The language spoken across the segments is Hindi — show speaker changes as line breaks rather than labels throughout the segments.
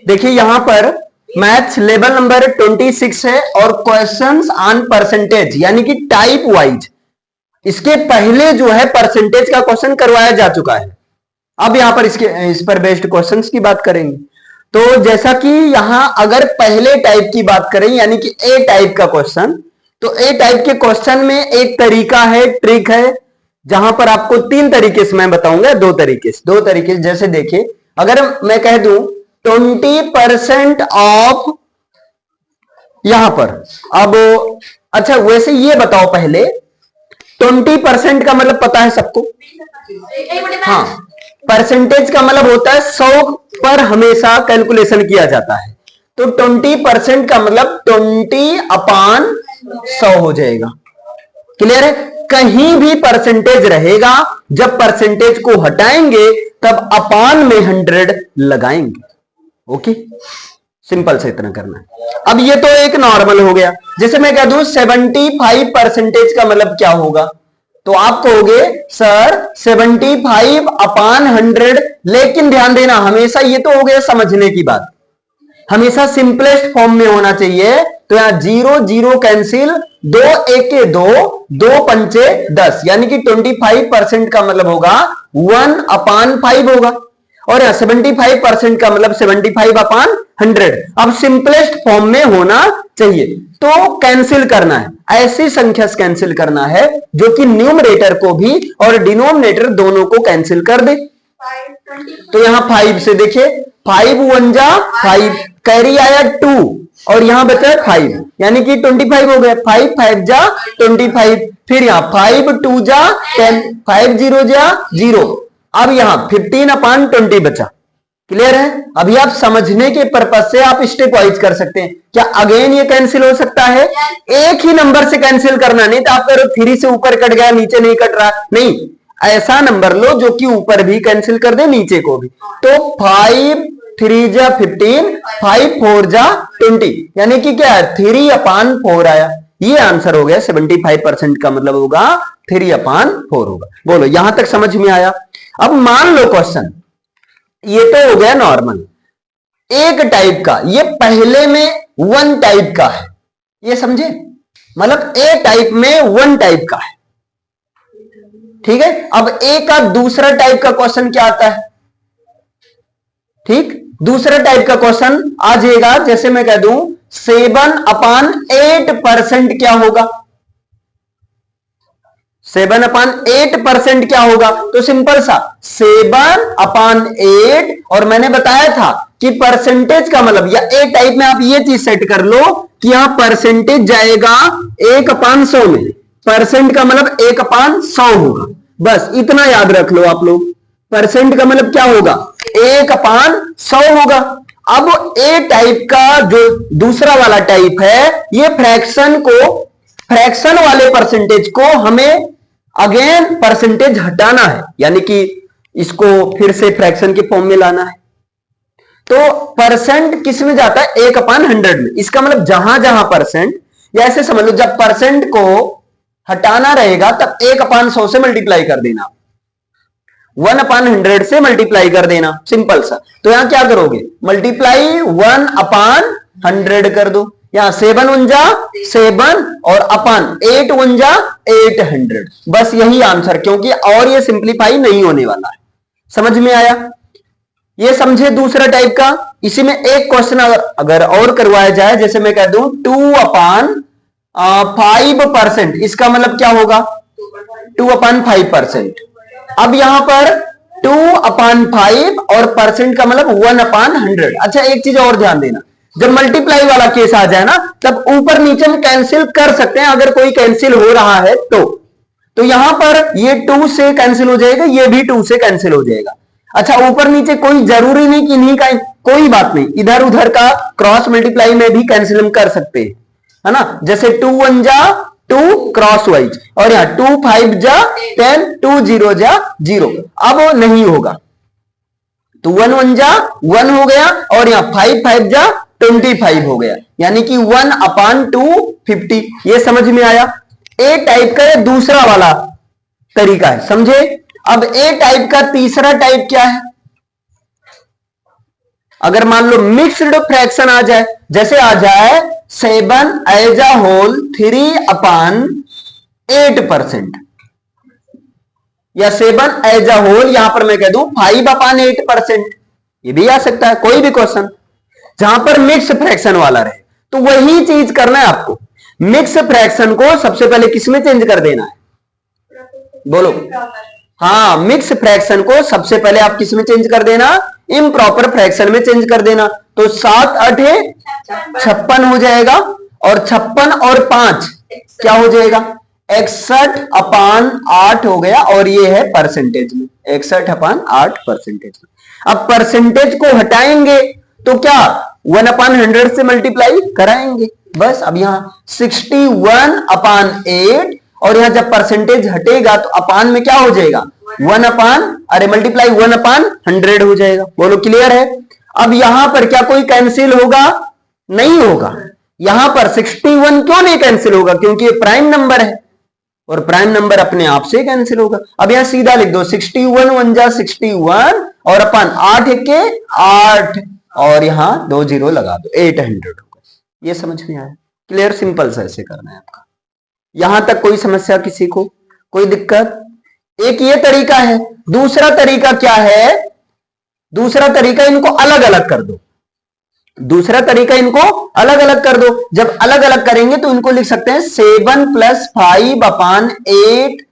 देखिए यहां पर मैथ्स लेवल नंबर 26 है और क्वेश्चंस ऑन परसेंटेज यानी कि टाइप वाइज इसके पहले जो है परसेंटेज का क्वेश्चन करवाया जा चुका है। अब यहां पर इस पर बेस्ड क्वेश्चंस की बात करेंगे। तो जैसा कि यहां अगर पहले टाइप की बात करें यानी कि ए टाइप का क्वेश्चन, तो ए टाइप के क्वेश्चन में एक तरीका है, ट्रिक है, जहां पर आपको 3 तरीके से मैं बताऊंगा, दो तरीके से। जैसे देखिए अगर मैं कह दूं 20% ऑफ यहां पर, अब अच्छा वैसे ये बताओ पहले 20% का मतलब पता है सबको? हाँ, परसेंटेज का मतलब होता है 100 पर हमेशा कैलकुलेशन किया जाता है। तो 20% का मतलब 20/100 हो जाएगा। क्लियर है? कहीं भी परसेंटेज रहेगा, जब परसेंटेज को हटाएंगे तब अपान में 100 लगाएंगे। ओके, सिंपल से इतना करना है। अब ये तो एक नॉर्मल हो गया। जैसे मैं कह दूं 75% का मतलब क्या होगा, तो आप कहोगे सर 75/100, लेकिन ध्यान देना हमेशा ये तो हो गया समझने की बात, हमेशा सिंपलेस्ट फॉर्म में होना चाहिए। तो यहां 0 0 कैंसिल, 2 1 2, 2 पंचे 10, यानी कि 25% का मतलब होगा 1/5 होगा। और यहां 75% का मतलब 75/100। अब सिंपलेस्ट फॉर्म में होना चाहिए, तो कैंसिल करना है, ऐसी संख्या से कैंसिल करना है जो कि न्यूमरेटर को भी और डिनोमिनेटर दोनों को कैंसिल कर दे। तो यहां 5 से देखिए 5 1 जा 5, कैरी आया 2 और यहां बचा 5, यानी कि 25 हो गया। 5 5 जा 25, फिर यहां 5 2 जा 10, 5 0 जा 0। अब यहां 15/20 बचा। क्लियर है? अभी आप समझने के पर्पज से आप स्टेप वाइज कर सकते हैं। क्या अगेन ये कैंसिल हो सकता है? एक ही नंबर से कैंसिल करना, नहीं तो आप करो 3 से ऊपर कट गया नीचे नहीं कट रहा, नहीं, ऐसा नंबर लो जो कि ऊपर भी कैंसिल कर दे नीचे को भी। तो 5 3 जा 15, 5 4 जा 20, यानी कि क्या है 3/4 आया। ये आंसर हो गया। 75% का मतलब होगा 3/4 होगा। बोलो यहां तक समझ में आया? अब मान लो क्वेश्चन, ये तो हो गया नॉर्मल एक टाइप का, ये पहले में 1 टाइप का है, ये समझे? मतलब ए टाइप में 1 टाइप का है। ठीक है, अब ए का दूसरा टाइप का क्वेश्चन क्या आता है? ठीक, दूसरा टाइप का क्वेश्चन आ जाएगा। जैसे मैं कह दूं 7/8% क्या होगा? 7/8% क्या होगा? तो सिंपल सा 7/8, और मैंने बताया था कि परसेंटेज का मतलब, या ए टाइप में आप ये चीज सेट कर लो कि यहां परसेंटेज जाएगा 1/100 में, परसेंट का मतलब 1/100 होगा। बस इतना याद रख लो आप लोग, परसेंट का मतलब क्या होगा? 1/100 होगा। अब ए टाइप का जो दूसरा वाला टाइप है, ये फ्रैक्शन वाले परसेंटेज को हमें अगेन परसेंटेज हटाना है, यानी कि इसको फिर से फ्रैक्शन के फॉर्म में लाना है। तो परसेंट किस में जाता है? 1/100 में। इसका मतलब जहां जहां परसेंट, या ऐसे समझ लो जब परसेंट को हटाना रहेगा तब 1/100 से मल्टीप्लाई कर देना, 1/100 से मल्टीप्लाई कर देना, सिंपल सा। तो यहां क्या करोगे? मल्टीप्लाई 1/100 कर दो। यहां 7 1 जा 7 और अपान 8 1 जा 800, बस यही आंसर, क्योंकि और ये सिंप्लीफाई नहीं होने वाला है। समझ में आया? ये समझे दूसरा टाइप का। इसी में एक क्वेश्चन अगर और करवाया जाए, जैसे मैं कह दूं 2/5%, इसका मतलब क्या होगा? 2/5%। अब यहां पर 2/5 और परसेंट का मतलब 1/100। अच्छा एक चीज और ध्यान देना, जब मल्टीप्लाई वाला केस आ जाए ना, तब ऊपर नीचे में कैंसिल कर सकते हैं, अगर कोई कैंसिल हो रहा है तो यहां पर ये 2 से कैंसिल हो जाएगा, ये भी 2 से कैंसिल हो जाएगा। अच्छा ऊपर नीचे कोई जरूरी नहीं कि नहीं का, कोई बात नहीं, इधर उधर का क्रॉस मल्टीप्लाई में भी कैंसिल हम कर सकते हैं, है ना? जैसे 2 1 जा 2 क्रॉस वाइज, और यहां 2 5 जा 10, 2 0 जा 0। अब नहीं होगा, तो 1 1 जा 1 हो गया, और यहां 5 5 जा 25 हो गया, यानी कि 1/250। ये समझ में आया? ए टाइप का दूसरा वाला तरीका है, समझे? अब ए टाइप का तीसरा टाइप क्या है? अगर मान लो मिक्स्ड फ्रैक्शन आ जाए, जैसे आ जाए 7 एज अ होल 3/8%, या 7 एज अ होल यहां पर मैं कह दूं 5/8%, ये भी आ सकता है कोई भी क्वेश्चन जहां पर मिक्स फ्रैक्शन वाला रहे। तो वही चीज करना है आपको, मिक्स फ्रैक्शन को सबसे पहले किसमें चेंज कर देना है, बोलो। हाँ, मिक्स फ्रैक्शन को सबसे पहले आप किसमें चेंज कर देना, इम्प्रॉपर फ्रैक्शन में चेंज कर देना। तो 7 8 56 हो जाएगा, और 56 और 5 क्या हो जाएगा, 61/8 हो गया, और ये है परसेंटेज में 61/8% में। अब परसेंटेज को हटाएंगे तो क्या 1/100 से मल्टीप्लाई कराएंगे, बस। अब यहां 61/8, और यहां जब परसेंटेज हटेगा तो अपान में क्या हो जाएगा, 1/, मल्टीप्लाई 1/100 हो जाएगा। बोलो क्लियर है। अब यहां पर क्या कोई कैंसिल होगा, नहीं होगा। यहां पर 61 क्यों नहीं कैंसिल होगा, क्योंकि ये प्राइम नंबर है, और प्राइम नंबर अपने आप से कैंसिल होगा। अब यहां सीधा लिख दो 61 1 जा 61, और अपन 8 1 8, और यहां 2 0 लगा दो, 800 होगा। ये समझ में आया, क्लियर, सिंपल सा ऐसे करना है आपका। यहां तक कोई समस्या किसी को, कोई दिक्कत? एक ये तरीका है। दूसरा तरीका क्या है, दूसरा तरीका इनको अलग अलग कर दो, दूसरा तरीका इनको अलग अलग कर दो। जब अलग अलग करेंगे तो इनको लिख सकते हैं 7 + 5/8,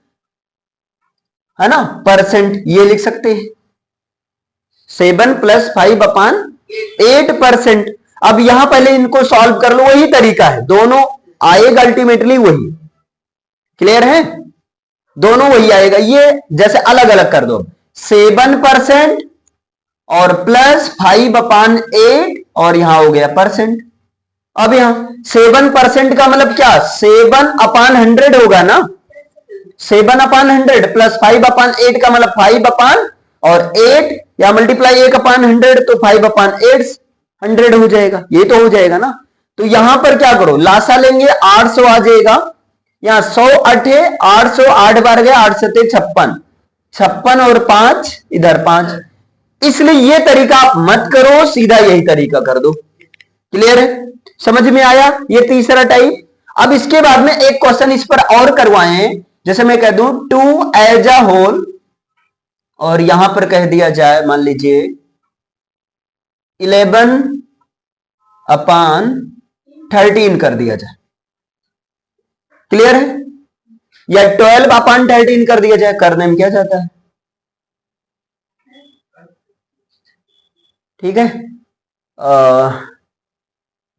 है ना, %, ये लिख सकते हैं 7 + 5/8%। अब यहां पहले इनको सॉल्व कर लो, वही तरीका है, दोनों आएगा अल्टीमेटली वही, क्लियर है, दोनों वही आएगा। ये जैसे अलग अलग कर दो, 7% और प्लस 5/8, और यहां हो गया %। अब यहां 7% का मतलब क्या, 7/100 होगा ना, 7/100 प्लस 5/8 का मतलब 5/8, या मल्टीप्लाई 1/100 तो 5/800 हो जाएगा, ये तो हो जाएगा ना। तो यहां पर क्या करो, लासा लेंगे, 800 आ जाएगा, यहां 100 8 800, 8 बार गया, 8 7 56, 56 और 5 इधर 5। इसलिए ये तरीका आप मत करो, सीधा यही तरीका कर दो, क्लियर है, समझ में आया। ये तीसरा टाइप। अब इसके बाद में एक क्वेश्चन इस पर और करवाएं, जैसे मैं कह दूं 2 एज अ होल, और यहां पर कह दिया जाए, मान लीजिए 11/13 कर दिया जाए, क्लियर है, या 12/13 कर दिया जाए, करने में क्या जाता है, ठीक है,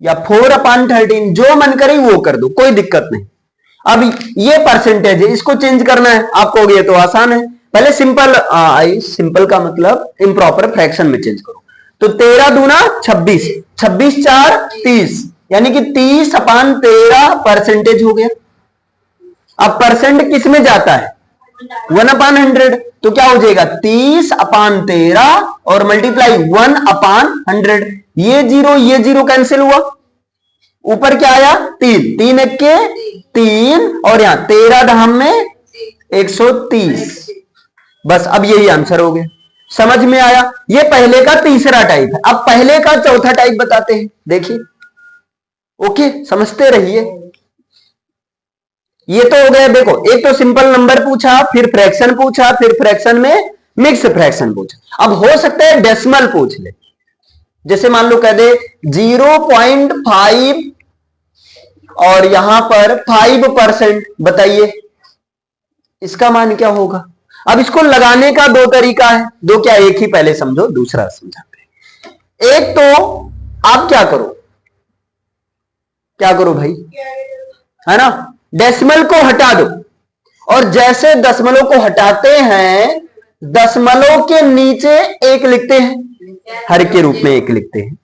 या 4/13, जो मन करे वो कर दो, कोई दिक्कत नहीं। अब ये परसेंटेज है, इसको चेंज करना है, आप कहोगे ये तो आसान है, पहले सिंपल सिंपल का मतलब इम्प्रॉपर फ्रैक्शन में चेंज करो। तो 13 दूना 26, 26 4 30, यानी कि 30/13 परसेंटेज हो गया। अब परसेंट किस में जाता है, 1/100, तो क्या हो जाएगा 30/13 और मल्टीप्लाई 1/100। ये जीरो कैंसिल हुआ, ऊपर क्या आया 3, 3 1 के 3, और यहां 13 धाम में 130, बस। अब यही आंसर हो गया, समझ में आया। ये पहले का तीसरा टाइप है। अब पहले का चौथा टाइप बताते हैं, देखिए, ओके, समझते रहिए। ये तो हो गया, देखो, एक तो सिंपल नंबर पूछा, फिर फ्रैक्शन पूछा, फिर फ्रैक्शन में मिक्स फ्रैक्शन पूछा। अब हो सकता है डेसिमल पूछ ले, जैसे मान लो कह दे 0.5 और यहां पर 5%, बताइए इसका मान क्या होगा। अब इसको लगाने का दो तरीका है, दो क्या, एक ही, पहले समझो दूसरा समझाते हैं। एक तो आप क्या करो, क्या करो भाई, है ना, डेसिमल को हटा दो, और जैसे दशमलव को हटाते हैं, दशमलव के नीचे एक लिखते हैं, हर के रूप में एक लिखते हैं,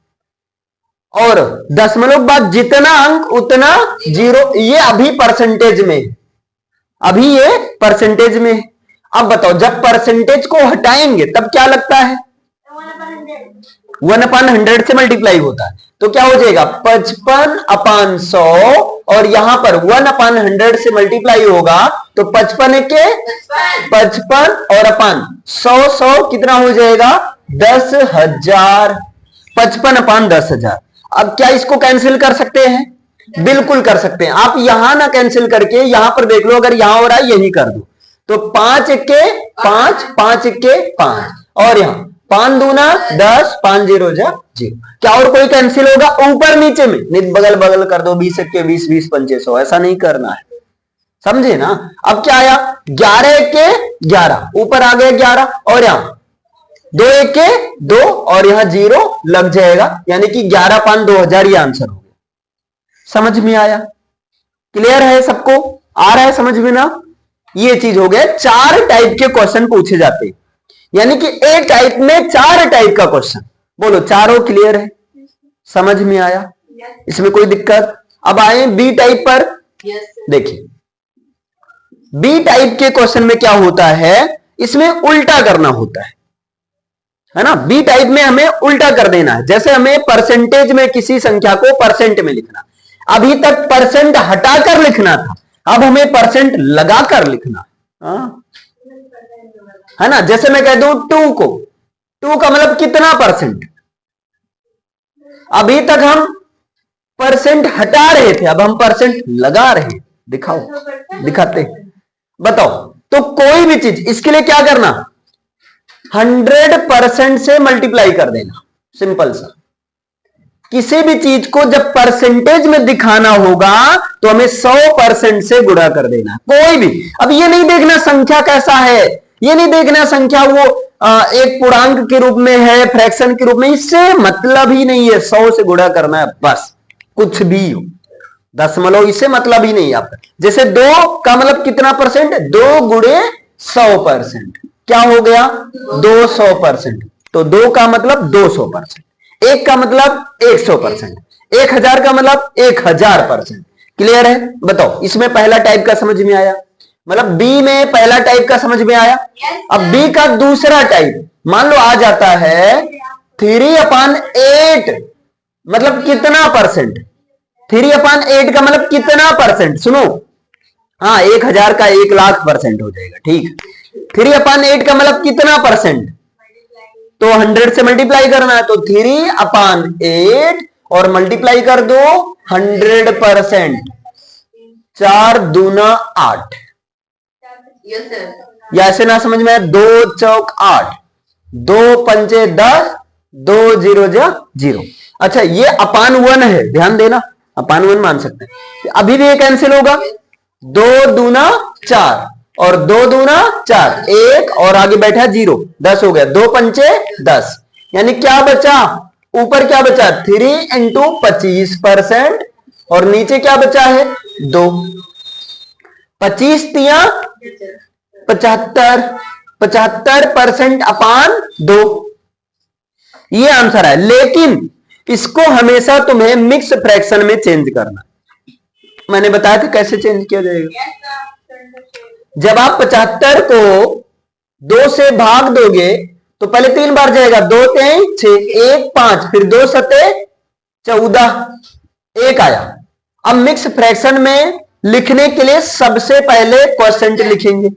और दशमलव बाद जितना अंक उतना जीरो। ये अभी परसेंटेज में, अभी ये परसेंटेज में। अब बताओ, जब परसेंटेज को हटाएंगे तब क्या लगता है, 1/100 से मल्टीप्लाई होता है, तो क्या हो जाएगा 55/100, और यहां पर 1/100 से मल्टीप्लाई होगा तो 55 के 55 और अपन 100 कितना हो जाएगा 10,000। 55/10,000। अब क्या इसको कैंसिल कर सकते हैं? बिल्कुल कर सकते हैं। आप यहां ना कैंसिल करके यहां पर देख लो, अगर यहां हो रहा है यही कर दो। तो 5 इक्के 5, 5 इक्के 5, और यहां 5 दूना 10, 5 0 0। क्या और कोई कैंसिल होगा? ऊपर नीचे में नहीं, बगल बगल कर दो, 20 इक्के 20, 20 पंचे 100, ऐसा नहीं करना है, समझे ना। अब क्या आया? 11 इक्के 11, ऊपर आ गया 11, और यहां 2 इक्के 2, और यहां 0 लग जाएगा, यानी कि 11 5 2000 ये आंसर हो गया। समझ में आया? क्लियर है सबको? आ रहा है समझ में ना? ये चीज हो गया। 4 टाइप के क्वेश्चन पूछे जाते हैं, यानी कि एक टाइप में 4 टाइप का क्वेश्चन। बोलो, चारों क्लियर है? समझ में आया? इसमें कोई दिक्कत? अब आए बी टाइप पर। देखिए बी टाइप के क्वेश्चन में क्या होता है, इसमें उल्टा करना होता है ना। बी टाइप में हमें उल्टा कर देना है। जैसे हमें परसेंटेज में किसी संख्या को परसेंट में लिखना, अभी तक परसेंट हटाकर लिखना था, अब हमें परसेंट लगाकर लिखना है ना। जैसे मैं कह दूं 2 को, 2 का मतलब कितना परसेंट, अभी तक हम परसेंट हटा रहे थे, अब हम परसेंट लगा रहे हैं। दिखाओ, दिखाते, बताओ। तो कोई भी चीज, इसके लिए क्या करना, 100% से मल्टीप्लाई कर देना, सिंपल सा। किसी भी चीज को जब परसेंटेज में दिखाना होगा तो हमें 100% से गुणा कर देना, कोई भी। अब ये नहीं देखना संख्या कैसा है, ये नहीं देखना संख्या वो एक पूर्णांक के रूप में है, फ्रैक्शन के रूप में, इससे मतलब ही नहीं है। 100 से गुणा करना है बस, कुछ भी हो, दशमलव, इससे मतलब ही नहीं है आपका। जैसे 2 का मतलब कितना परसेंट, 2 गुणे 100%, क्या हो गया 200%। तो 2 का मतलब 200%, 1 का मतलब 100%, 1000 का मतलब 1000%। क्लियर है? बताओ, इसमें पहला टाइप का समझ में आया, मतलब बी में पहला टाइप का समझ में आया। अब बी का दूसरा टाइप मान लो आ जाता है 3/8, मतलब कितना परसेंट, 3/8 का मतलब कितना परसेंट, सुनो, हाँ 1000 का 1,00,000% हो जाएगा, ठीक। 3/8 का मतलब कितना परसेंट, तो 100 से मल्टीप्लाई करना है, तो 3/8 और मल्टीप्लाई कर दो 100%, 4 दूना 8। या ऐसे ना समझ में, 2 चौक 8, 2 पंचे 10, 2 0 0। अच्छा ये अपान 1 है, ध्यान देना, अपान 1 मान सकते हैं। अभी भी ये कैंसिल होगा, 2 दूना 4 और 2 दूना 4, 1 और आगे बैठा 0, 10 हो गया, 2 पंचे 10, यानी क्या बचा, ऊपर क्या बचा 3 × 25%, और नीचे क्या बचा है 2, 25 तिया 75, 75% अपान 2, ये आंसर है। लेकिन इसको हमेशा तुम्हें मिक्स फ्रैक्शन में चेंज करना। मैंने बताया था कैसे चेंज किया जाएगा। जब आप 75 को 2 से भाग दोगे तो पहले 3 बार जाएगा, 2 3 6, 1 5, फिर 2 7 14, 1 आया। अब मिक्स फ्रैक्शन में लिखने के लिए सबसे पहले क्वोशिएंट लिखेंगे,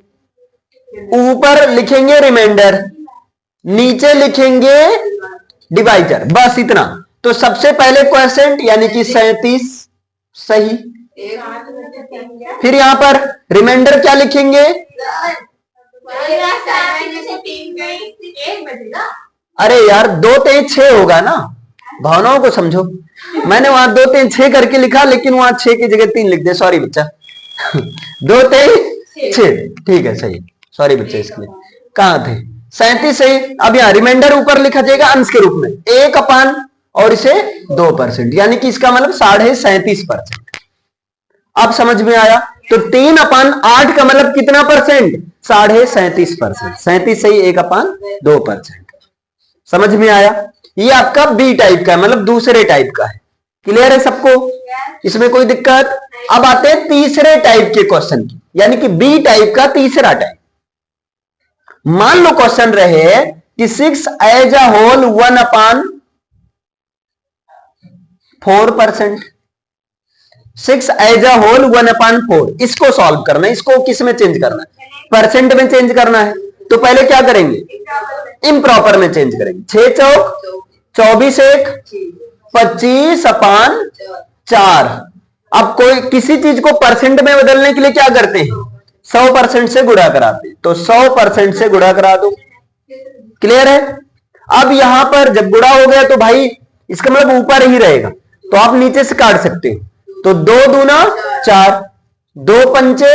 ऊपर लिखेंगे रिमाइंडर, नीचे लिखेंगे डिवाइजर, बस इतना। तो सबसे पहले क्वोशिएंट यानी कि 37 सही, फिर यहां पर रिमाइंडर क्या लिखेंगे, अरे यार 2 3 6 होगा ना, भावनाओं को समझो। मैंने वहां 2 3 6 करके लिखा, लेकिन वहां 6 की जगह 3 लिख दे, सॉरी बच्चा। 2 3 6, ठीक है सही, सॉरी बच्चा, इसके लिए कहां थे, 37 सही। अब यहां रिमाइंडर ऊपर लिखा जाएगा अंश के रूप में, 1 अपान और इसे 2%, यानी कि इसका मतलब 37.5%। अब समझ में आया? तो 3/8 का मतलब कितना परसेंट, 37.5%, 37 सही, 1/2%। समझ में आया? ये आपका बी टाइप का है, मतलब दूसरे टाइप का है। क्लियर है सबको? इसमें कोई दिक्कत? अब आते हैं तीसरे टाइप के क्वेश्चन की, यानी कि बी टाइप का तीसरा टाइप। मान लो क्वेश्चन रहे कि 6 as a whole 1/4%, 6 as a whole 1/4, इसको सॉल्व करना है। इसको किस में चेंज करना है, परसेंट में चेंज करना है। तो पहले क्या करेंगे, इम्प्रॉपर में चेंज करेंगे। 6 चौक 24 एक 25/4। अब कोई किसी चीज को परसेंट में बदलने के लिए क्या करते हैं, 100% से गुणा कराते हैं, तो 100% से गुणा करा दो। क्लियर है। अब यहां पर जब गुणा हो गया तो भाई इसका मतलब ऊपर ही रहेगा, तो आप नीचे से काट सकते हो। तो 2 दूना 4, 2 पंचे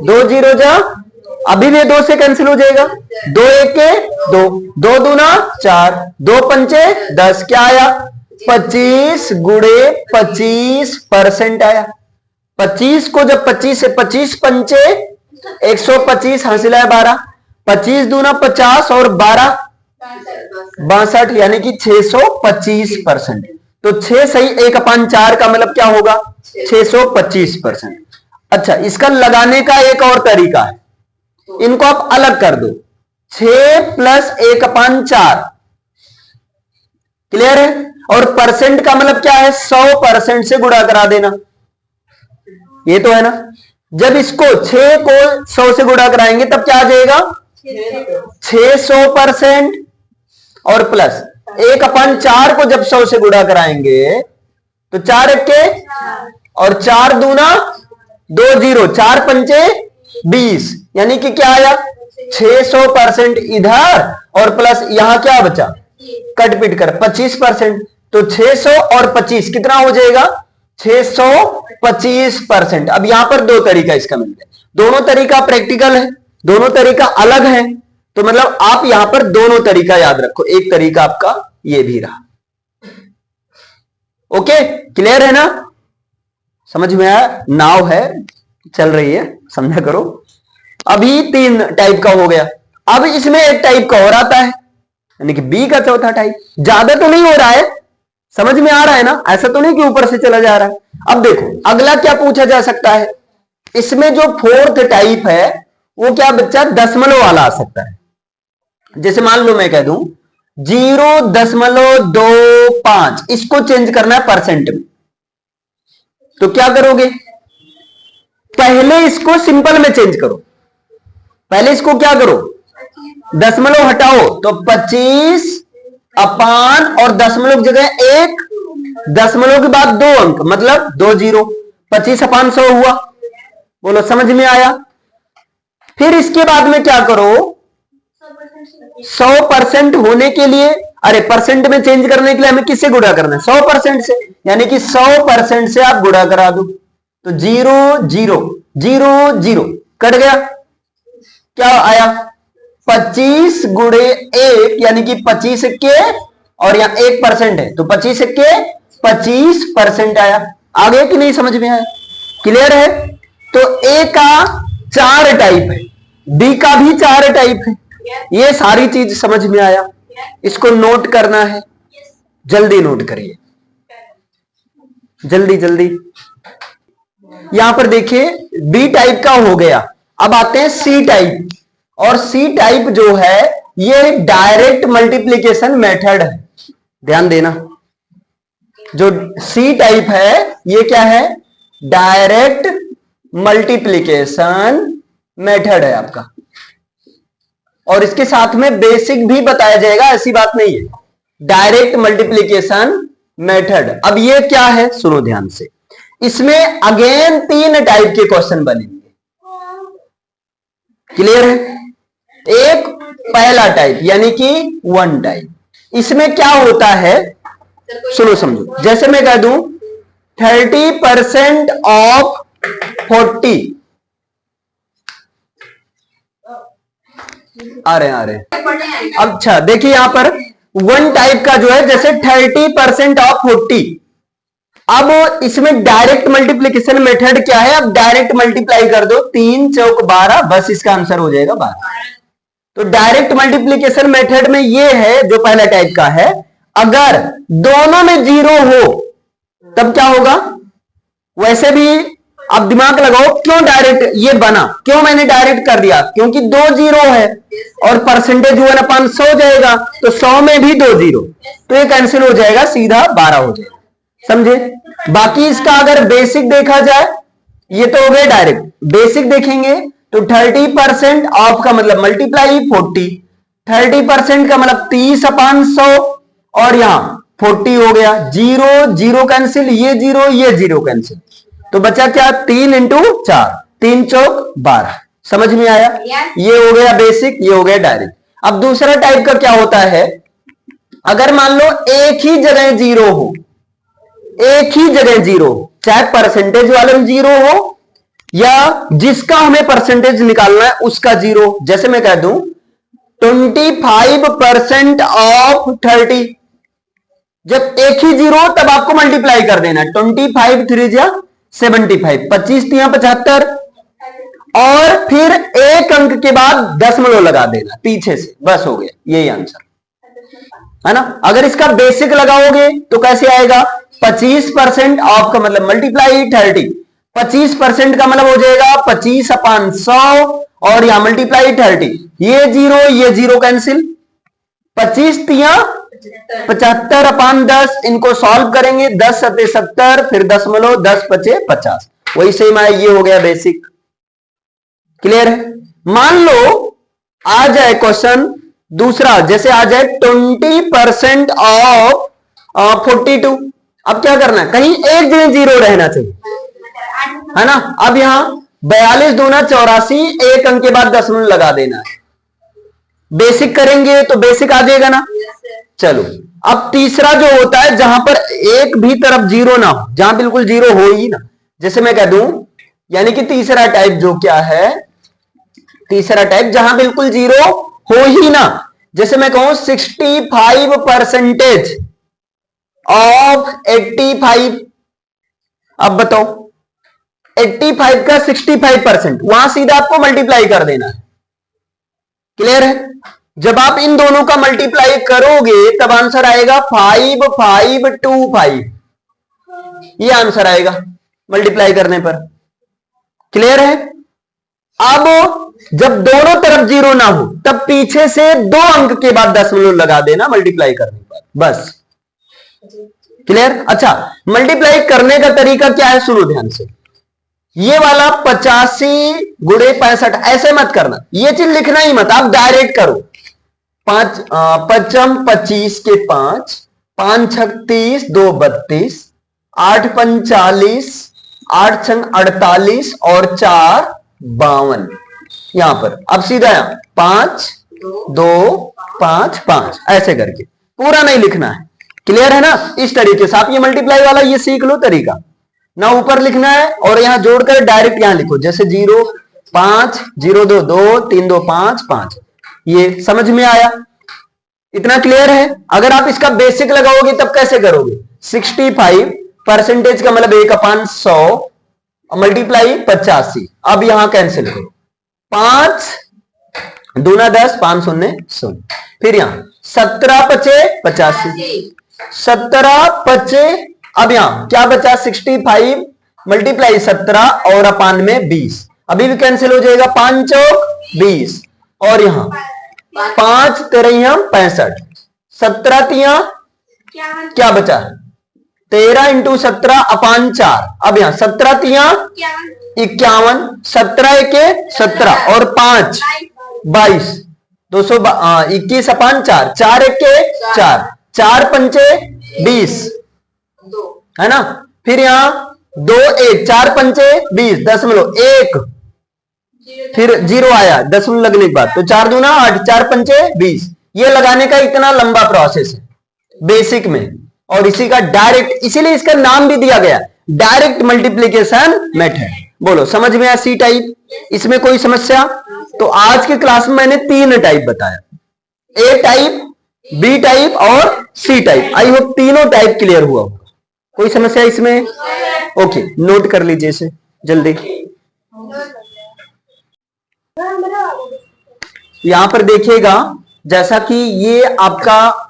2 जीरो जा, अभी भी 2 से कैंसिल हो जाएगा, 2 एके 2, 2 दूना 4, 2 पंचे 10, क्या आया 25 गुणे 25% आया। 25 को जब 25 से 25 पंचे 125 हासिल है 12, 25 दूना 50 और 12 62, यानी कि 625%। तो 6 सही 1/4 का मतलब क्या होगा 625%। अच्छा, इसका लगाने का एक और तरीका है, इनको आप अलग कर दो, 6 + 1/4। क्लियर है। और परसेंट का मतलब क्या है, 100% से गुणा करा देना, ये तो है ना। जब इसको 6 को 100 से गुणा कराएंगे तब क्या आ जाएगा 600%, और प्लस 1/4 को जब 100 से गुणा कराएंगे तो 4 एके और 4 दूना 2 जीरो, 4 पंचे 20, यानी कि क्या आया 600% इधर, और प्लस यहां क्या बचा कट पिट कर 25%। तो 600 और 25 कितना हो जाएगा 625%। अब यहां पर दो तरीका इसका मिल गया, दोनों तरीका प्रैक्टिकल है, दोनों तरीका अलग है, तो मतलब आप यहां पर दोनों तरीका याद रखो, एक तरीका आपका ये भी रहा। ओके, क्लियर है ना, समझ में आया। नाव है चल रही है, समझा करो। अभी 3 टाइप का हो गया, अब इसमें एक टाइप का और आता है, यानी कि बी का चौथा टाइप। ज्यादा तो नहीं हो रहा है, समझ में आ रहा है ना, ऐसा तो नहीं कि ऊपर से चला जा रहा है। अब देखो अगला क्या पूछा जा सकता है, इसमें जो 4th टाइप है वो क्या बच्चा दशमलव वाला आ सकता है। जैसे मान लो मैं कह दूं 0.25, इसको चेंज करना है परसेंट में, तो क्या करोगे, पहले इसको सिंपल में चेंज करो, पहले इसको क्या करो दशमलव हटाओ, तो 25 अपान और दशमलव की जगह 1, दशमलव के बाद 2 अंक मतलब 2 जीरो, 25/100 हुआ। बोलो समझ में आया। फिर इसके बाद में क्या करो, 100% होने के लिए, अरे परसेंट में चेंज करने के लिए हमें किससे गुणा करना है 100% से, यानी कि 100% से आप गुणा करा दो, तो 0 0 0 0 कट गया, क्या आया 25 गुणे 1, यानी कि 25 के, और यहां 1% है तो 25 के 25% आया। आगे कि नहीं समझ में आया, क्लियर है। तो ए का 4 टाइप है, बी का भी 4 टाइप है, ये सारी चीज समझ में आया। इसको नोट करना है, जल्दी नोट करिए, जल्दी जल्दी। यहां पर देखिए बी टाइप का हो गया, अब आते हैं सी टाइप। और सी टाइप जो है ये डायरेक्ट मल्टीप्लीकेशन मेथड है, ध्यान देना। जो सी टाइप है ये क्या है, डायरेक्ट मल्टीप्लीकेशन मेथड है आपका, और इसके साथ में बेसिक भी बताया जाएगा, ऐसी बात नहीं है, डायरेक्ट मल्टीप्लीकेशन मेथड। अब ये क्या है सुनो ध्यान से, इसमें अगेन 3 टाइप के क्वेश्चन बनेंगे, क्लियर है। एक पहला टाइप यानी कि 1 टाइप, इसमें क्या होता है सुनो समझो, जैसे मैं कह दूं 30% ऑफ 40, आ रहे हैं। अच्छा देखिए यहां पर 1 टाइप का जो है, जैसे 30% ऑफ 40, अब इसमें डायरेक्ट मल्टीप्लीकेशन मेथड क्या है, अब डायरेक्ट मल्टीप्लाई कर दो, 3 चौक 12, बस इसका आंसर हो जाएगा 12। तो डायरेक्ट मल्टीप्लीकेशन मेथड में ये है जो पहला टाइप का है, अगर दोनों में 0 हो तब क्या होगा। वैसे भी अब दिमाग लगाओ क्यों डायरेक्ट ये बना, क्यों मैंने डायरेक्ट कर दिया, क्योंकि 2 0 है और परसेंटेज 1/100 हो जाएगा, तो 100 में भी 2 0, तो ये कैंसिल हो जाएगा, सीधा 12 हो जाएगा, समझे। बाकी इसका अगर बेसिक देखा जाए, ये तो हो गए डायरेक्ट, बेसिक देखेंगे तो 30% ऑफ का मतलब मल्टीप्लाई 40, 30% का मतलब 30/100, और यहां 40 हो गया, 0 0 कैंसिल, ये 0 कैंसिल, तो बचा क्या 3 इंटू 4, 3 चौक 12। समझ में आया? ये हो गया बेसिक, ये हो गया डायरेक्ट। अब दूसरा टाइप का क्या होता है, अगर मान लो एक ही जगह 0 हो, एक ही जगह 0, चाहे परसेंटेज वाले में 0 हो या जिसका हमें परसेंटेज निकालना है उसका 0। जैसे मैं कह दूं 25% ऑफ 30, जब एक ही 0 तब आपको मल्टीप्लाई कर देना, 25 3 जा 75, 25 3 75, और फिर एक अंक के बाद दशमलव लगा देना पीछे से, बस हो गया, यही आंसर है ना। अगर इसका बेसिक लगाओगे तो कैसे आएगा, 25% ऑफ का मतलब मल्टीप्लाई 30, 25% का मतलब हो जाएगा 25/100 और यहां मल्टीप्लाई 30, ये 0 कैंसिल, 25 तिया 75/10, इनको सॉल्व करेंगे, 10 सते 70, फिर दशमलव, 10 पचे 50, वही सेम है, ये हो गया बेसिक। क्लियर है? मान लो आ जाए क्वेश्चन दूसरा, जैसे आ जाए 20% ऑफ 42, अब क्या करना है, कहीं एक जगह 0 रहना चाहिए, है ना। अब यहां 42 दूना 84, एक अंक के बाद दशमलव लगा देना है, बेसिक करेंगे तो बेसिक आ जाएगा ना। चलो अब तीसरा जो होता है जहां पर एक भी तरफ 0 ना हो, जहां बिल्कुल 0 हो ही ना, जैसे मैं कह दूं, यानी कि तीसरा टाइप जो क्या है, तीसरा टाइप जहां बिल्कुल 0 हो ही ना, जैसे मैं कहूं 65% ऑफ 85, अब बताओ 85 का 65%, वहां सीधा आपको मल्टीप्लाई कर देना है। क्लियर है? जब आप इन दोनों का मल्टीप्लाई करोगे तब आंसर आएगा 5525, ये आंसर आएगा मल्टीप्लाई करने पर। क्लियर है? अब जब दोनों तरफ 0 ना हो तब पीछे से 2 अंक के बाद दशमलव लगा देना मल्टीप्लाई करने पर, बस। क्लियर? अच्छा, मल्टीप्लाई करने का तरीका क्या है, सुनो ध्यान से। ये वाला 85 गुणे 65 ऐसे मत करना, ये चीज लिखना ही मत, आप डायरेक्ट करो। 5 पचम 25 के 5, 5 छक 30, 2 32, 8 पंच 40, 8 छंग 48 और 4 52। यहां पर अब सीधा 5 2 5 5 ऐसे करके, पूरा नहीं लिखना है। क्लियर है ना? इस तरीके से आप ये मल्टीप्लाई वाला ये सीख लो तरीका, ना ऊपर लिखना है और यहां जोड़कर डायरेक्ट यहां लिखो, जैसे 0 5 0 2 2 3 2 5 5, ये समझ में आया? इतना क्लियर है? अगर आप इसका बेसिक लगाओगे तब कैसे करोगे, 65% का मतलब 1/100 मल्टीप्लाई 85, अब यहां कैंसिल करो, 5 दूना 10, 5 शून्य 0, फिर यहां 17 पचे 85, 17 पचे, अब यहां क्या बचा 65 मल्टीप्लाई 17 और अपान में 20, अभी भी कैंसिल हो जाएगा, 5 चौक 20, और यहां 5 तेरह 65, 17 तिया क्या बचा 13 इंटू 17 अपान 4, अब यहां 17 तिया 51, 17 एके 17 और 5 22, 221 अपान 4, 4 एके 4, 4 पंचे 20, है ना। फिर यहां 2 1 4 पंचे 20, दशमलव 1, फिर 0 आया दशमलव लगने के बाद, तो 4 दूना 8, 4 पंचे 20। ये लगाने का इतना लंबा प्रोसेस है बेसिक में, और इसी का डायरेक्ट, इसीलिए इसका नाम भी दिया गया डायरेक्ट मल्टीप्लीकेशन मेथड। बोलो समझ में आया सी टाइप? इसमें कोई समस्या? तो आज के क्लास में मैंने 3 टाइप बताया, ए टाइप, बी टाइप और सी टाइप। आई होप तीनों टाइप क्लियर हुआ होगा। कोई समस्या इसमें? ओके, नोट कर लीजिए इसे जल्दी। यहां पर देखिएगा, जैसा कि ये आपका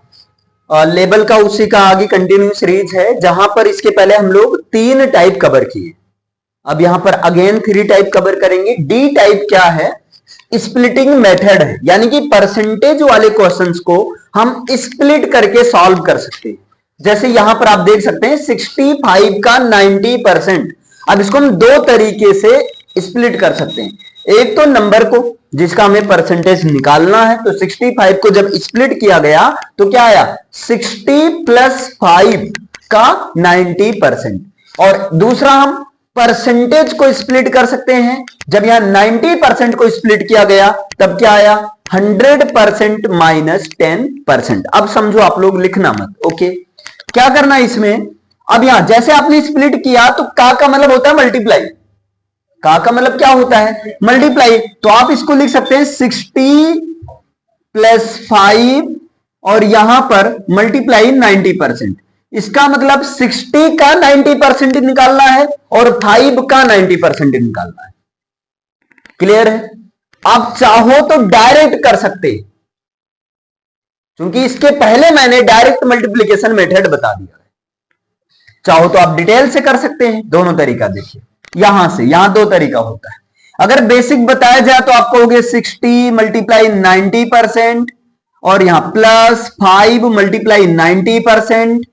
लेवल का उसी का आगे कंटिन्यू सीरीज है, जहां पर इसके पहले हम लोग 3 टाइप कवर किए, अब यहां पर अगेन 3 टाइप कवर करेंगे। डी टाइप क्या है? स्प्लिटिंग मेथड है, यानी कि परसेंटेज वाले क्वेश्चंस को हम स्प्लिट करके सॉल्व कर सकते हैं। जैसे यहां पर आप देख सकते हैं 65 का 90%। अब इसको हम 2 तरीके से स्प्लिट कर सकते हैं, एक तो नंबर को, जिसका हमें परसेंटेज निकालना है। तो 65 को जब स्प्लिट किया गया तो क्या आया, 60 प्लस 5 का 90%। और दूसरा हम परसेंटेज को स्प्लिट कर सकते हैं, जब यहां 90% को स्प्लिट किया गया तब क्या आया, 100% माइनस 10%। अब समझो आप लोग, लिखना मत, ओके। क्या करना है इसमें, अब यहां जैसे आपने स्प्लिट किया तो का मतलब होता है मल्टीप्लाई, का मतलब क्या होता है, मल्टीप्लाई। तो आप इसको लिख सकते हैं 60 प्लस 5 और यहां पर मल्टीप्लाई 90%। इसका मतलब 60 का 90% निकालना है और 5 का 90% निकालना है। क्लियर है? आप चाहो तो डायरेक्ट कर सकते, क्योंकि इसके पहले मैंने डायरेक्ट मल्टीप्लीकेशन मेथड बता दिया है। चाहो तो आप डिटेल से कर सकते हैं, दोनों तरीका देखिए। यहां से यहां दो तरीका होता है। अगर बेसिक बताया जाए तो आप कहोगे 60 मल्टीप्लाई 90% और यहां प्लस 5 मल्टीप्लाई 90%,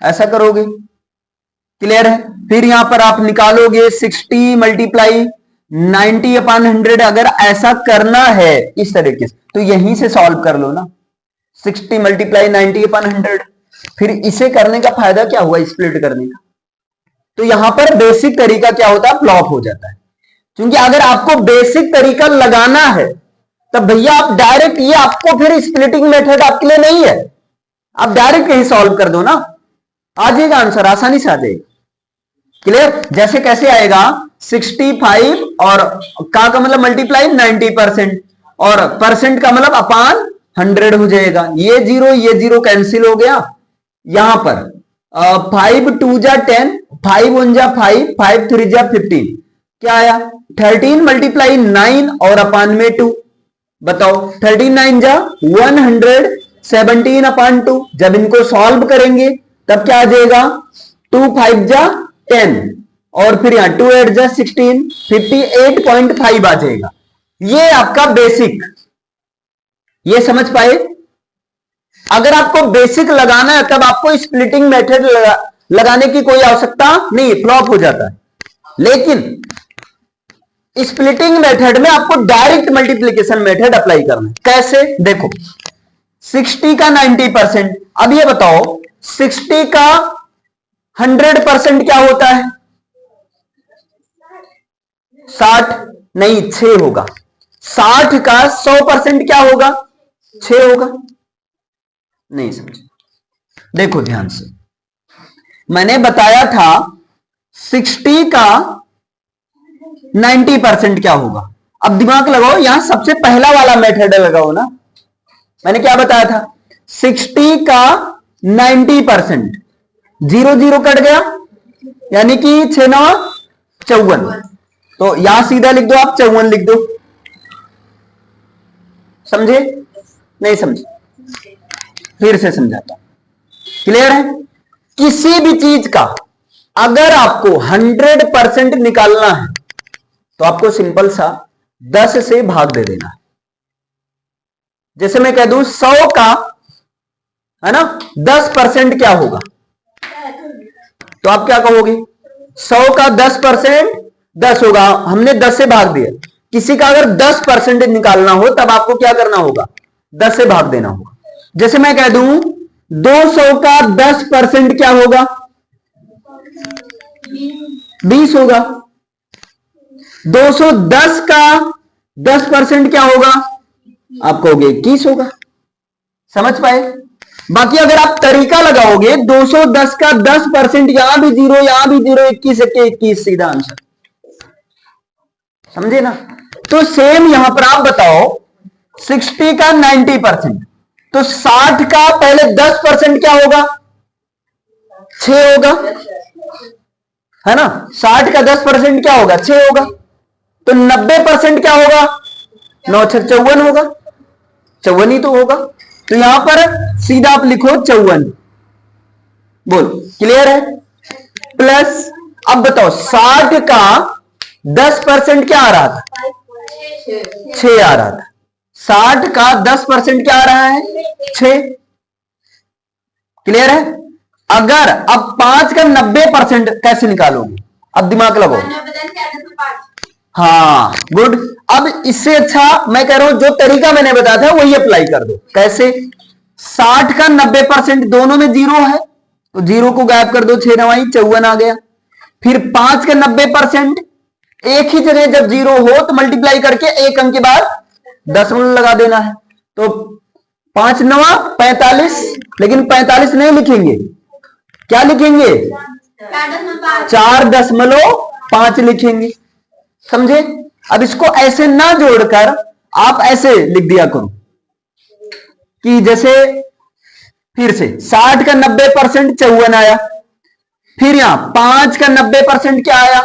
ऐसा करोगे। क्लियर है? फिर यहां पर आप निकालोगे 60 मल्टीप्लाई 90 अपॉन 100। अगर ऐसा करना है इस तरीके से तो यहीं से सॉल्व कर लो ना, 60 मल्टीप्लाई 90 अपॉन 100। फिर इसे करने का फायदा क्या हुआ, स्प्लिट करने का। तो यहां पर बेसिक तरीका क्या होता है, फ्लॉप हो जाता है। क्योंकि अगर आपको बेसिक तरीका लगाना है तब भैया आप डायरेक्ट, ये आपको फिर स्प्लिटिंग मेथड आपके लिए नहीं है, आप डायरेक्ट यही सॉल्व कर दो ना, आ जाएगा आंसर, आसानी से आ जाएगा। क्लियर? जैसे कैसे आएगा, 65 और का मतलब मल्टीप्लाई 90% और परसेंट का मतलब अपान 100 हो जाएगा। ये जीरो कैंसिल हो गया। यहां पर 5 2 जा 10, 5 1 जा 5, 5 3 जा 15, क्या आया 13 मल्टीप्लाई 9 और अपान में 2। बताओ 13 9 जा 117 अपान 2। जब इनको सॉल्व करेंगे तब क्या आ जाएगा, 2 5 जा 10 और फिर यहां 2 8 जा 16, 58.5 आ जाएगा। ये आपका बेसिक, ये समझ पाए। अगर आपको बेसिक लगाना है तब आपको स्प्लिटिंग मेथड लगाने की कोई आवश्यकता नहीं, फ्लॉप हो जाता है। लेकिन स्प्लिटिंग मेथड में आपको डायरेक्ट मल्टीप्लीकेशन मेथड अप्लाई करना है। कैसे, देखो 60 का 90%। अब ये बताओ 60 का 100% क्या होता है, 60 नहीं 6 होगा। 60 का 100% क्या होगा, 6 होगा। नहीं समझे, देखो ध्यान से, मैंने बताया था 60 का 90% क्या होगा। अब दिमाग लगाओ, यहां सबसे पहला वाला मेथड लगाओ ना। मैंने क्या बताया था, 60 का 90%, 0 0 कट गया, यानी कि 6 9 54। तो यहां सीधा लिख दो, आप 54 लिख दो। समझे? नहीं समझे? फिर से समझाता। क्लियर है? किसी भी चीज का अगर आपको 100% निकालना है तो आपको सिंपल सा 10 से भाग दे देना है। जैसे मैं कह दूं 100 का, है ना, 10% क्या होगा, तो आप क्या कहोगे, 100 का 10% 10 होगा। हमने 10 से भाग दिया। किसी का अगर 10% निकालना हो तब आपको क्या करना होगा, 10 से भाग देना होगा। जैसे मैं कह दूं 200 का 10% क्या होगा, 20 होगा। 210 का 10% क्या होगा, आप कहोगे 21 होगा। समझ पाए? बाकी अगर आप तरीका लगाओगे 210 का 10%, यहां भी 0 यहां भी 0, 21 के 21 सीधा आंसर। समझे ना? तो सेम यहां पर आप बताओ 60 का 90%, तो 60 का पहले 10% क्या होगा, 6 होगा, है ना। 60 का 10% क्या होगा, 6 होगा। तो 90% क्या होगा, 9 6 54 होगा। 54 ही तो होगा। तो यहां पर सीधा आप लिखो 54। बोलो क्लियर है? प्लस अब बताओ 60 का 10% क्या आ रहा था, 6 आ रहा था। 60 का 10% क्या आ रहा है, 6। क्लियर है? अगर अब 5 का 90% कैसे निकालोगे, अब दिमाग लगाओ। हाँ गुड। अब इससे अच्छा मैं कह रहा हूं जो तरीका मैंने बताया था वही अप्लाई कर दो। कैसे? 60 का 90% दोनों में 0 है तो 0 को गायब कर दो, 6 9 54 आ गया। फिर 5 का 90% एक ही जगह जब 0 हो तो मल्टीप्लाई करके एक अंक के बाद दशमलव लगा देना है। तो 5 9 45, लेकिन 45 नहीं लिखेंगे, क्या लिखेंगे? 4.5 लिखेंगे। समझे? अब इसको ऐसे ना जोड़कर आप ऐसे लिख दिया करो कि जैसे फिर से 60 का 90% 54 आया, फिर यहां 5 का 90% क्या आया?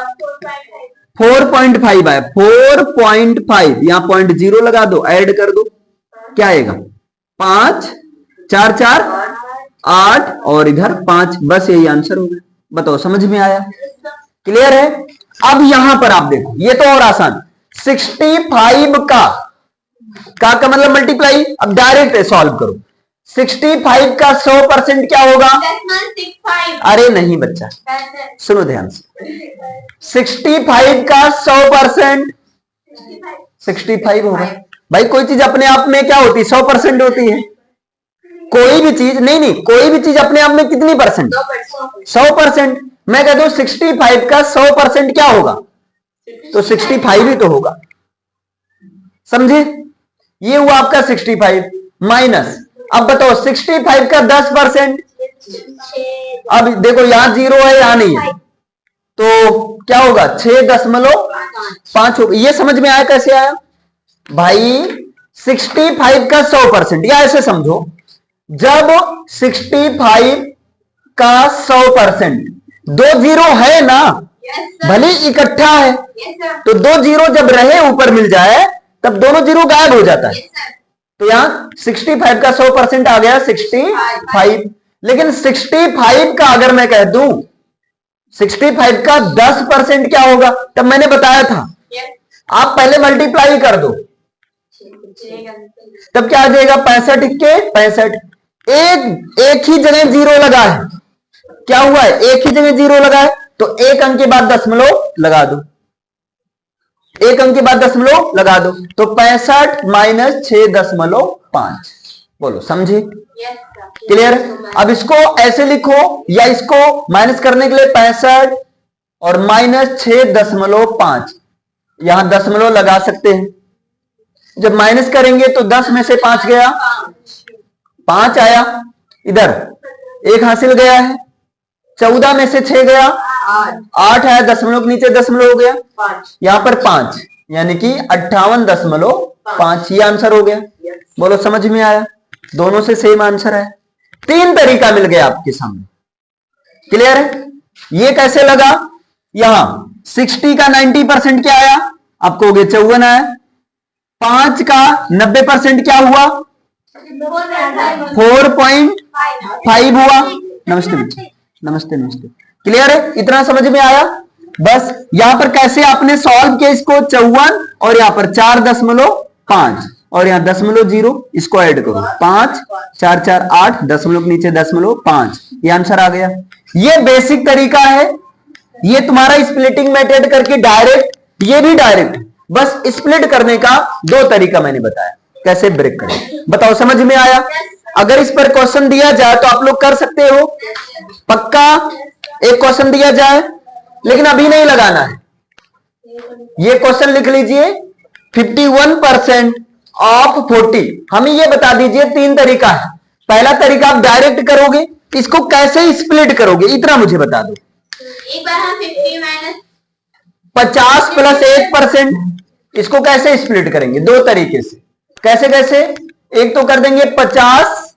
4.5 आया, 4.5 यहां 0.0 लगा दो, ऐड कर दो, क्या आएगा? 5 4 4 8 और इधर 5, बस यही आंसर हो गया। बताओ समझ में आया? क्लियर है? अब यहां पर आप देखो, ये तो और आसान, 65 का मतलब मल्टीप्लाई, अब डायरेक्ट सॉल्व करो। 65 का 100% क्या होगा? अरे नहीं बच्चा, सुनो ध्यान से, 65 का 100% 65 होगा। भाई कोई चीज अपने आप में क्या होती है? 100% होती है। कोई भी चीज नहीं, कोई भी चीज अपने आप में कितनी परसेंट? 100%। मैं कहता हूं 65 का 100% क्या होगा? तो 65 ही तो होगा। समझे? ये हुआ आपका 65 माइनस, अब बताओ 65 का 10%, अब देखो यहां 0 है यहां नहीं है तो क्या होगा? 6.5 होगा। ये समझ में आया? कैसे आया भाई? 65 का 100%, या ऐसे समझो, जब 65 का 100%, 2 0 है ना, भले इकट्ठा है तो 2 0 जब रहे ऊपर मिल जाए तब दोनों 0 गायब हो जाता है। तो यहां 65 का 100% आ गया 65, लेकिन 65 का अगर मैं कह दूं 65 का 10% क्या होगा? तब मैंने बताया था आप पहले मल्टीप्लाई कर दो, तब क्या आ जाएगा? 65 के 65। एक ही जगह 0 लगा है, क्या हुआ है? एक ही जगह 0 लगा है तो एक अंक के बाद दशमलव लगा दो, एक अंक के बाद दशमलव लगा दो, तो 65 माइनस 6.5। बोलो समझे? क्लियर? अब इसको ऐसे लिखो, या इसको माइनस करने के लिए 65 और माइनस 6.5, यहां दशमलव लगा सकते हैं। जब माइनस करेंगे तो 10 में से 5 गया, 5 आया, इधर 1 हासिल गया है, 14 में से 6 गया, 8 आया, दशमलव के नीचे दशमलव हो गया, यहां पर 5, यानी कि 58.5, ये आंसर हो गया। बोलो समझ में आया? दोनों से सेम आंसर है। 3 तरीका मिल गया आपके सामने। क्लियर है? ये कैसे लगा? यहां 60 का 90% क्या आया? आपको हो गया 54 आया। 5 का 90% क्या हुआ? 4.5 हुआ। नमस्ते बच्चे, नमस्ते नमस्ते। क्लियर है? इतना समझ में आया? बस यहां पर कैसे आपने सॉल्व किया इसको? 54 और यहां पर 4.5 और यहां 0.0, इसको ऐड करो, 5 4 4 8, दशमलव के नीचे 5, ये आंसर आ गया। ये बेसिक तरीका है। ये तुम्हारा स्प्लिटिंग मेथड करके डायरेक्ट, ये भी डायरेक्ट, बस स्प्लिट करने का 2 तरीका मैंने बताया कैसे ब्रेक करें। बताओ समझ में आया? अगर इस पर क्वेश्चन दिया जाए तो आप लोग कर सकते हो पक्का। एक क्वेश्चन दिया जाए, लेकिन अभी नहीं लगाना है। ये क्वेश्चन लिख लीजिए, 51% ऑफ 40। हमें ये बता दीजिए 3 तरीका है। पहला तरीका आप डायरेक्ट करोगे, इसको कैसे स्प्लिट करोगे इतना मुझे बता दो।
एक बार हम 50 माइनस
50 प्लस 1%, इसको कैसे स्प्लिट करेंगे? 2 तरीके से। कैसे कैसे? एक तो कर देंगे 50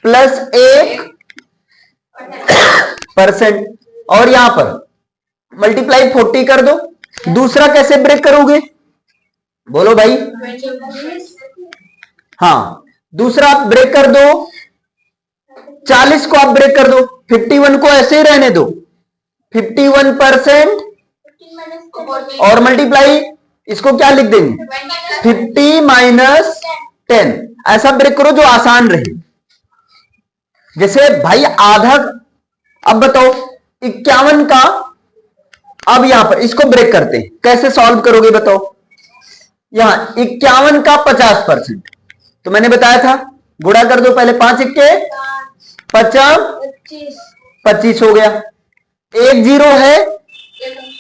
प्लस 1% और यहां पर मल्टीप्लाई 40 कर दो। दूसरा कैसे ब्रेक करोगे? बोलो भाई। हाँ, दूसरा आप ब्रेक कर दो, 40 को आप ब्रेक कर दो, 51 को ऐसे ही रहने दो, 51% और मल्टीप्लाई, इसको क्या लिख देंगे? 50 माइनस 10। ऐसा ब्रेक करो जो आसान रहे। जैसे भाई आधा, अब बताओ 51 का अब यहां पर इसको ब्रेक करते हैं, कैसे सॉल्व करोगे बताओ। यहां 51 का 50%, तो मैंने बताया था गुणा कर दो पहले, 5 इक्के 50, 25 हो गया। 1 0 है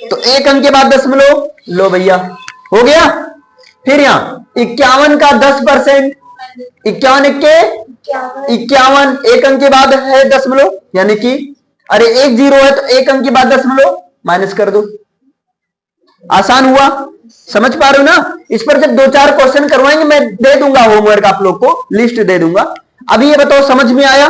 तो 1 अंक के बाद दशमलव, लो भैया हो गया। फिर यहां 51 का 10%, 51 इक्के 51, 1 अंक के बाद है दशमलव, यानी कि अरे 1 0 है तो 1 अंक के बाद दशमलव माइनस कर दो। आसान हुआ, समझ पा रहे हो ना। इस पर जब 2-4 क्वेश्चन करवाएंगे मैं दे दूंगा होमवर्क, आप लोग को लिस्ट दे दूंगा। अभी ये बताओ समझ में आया।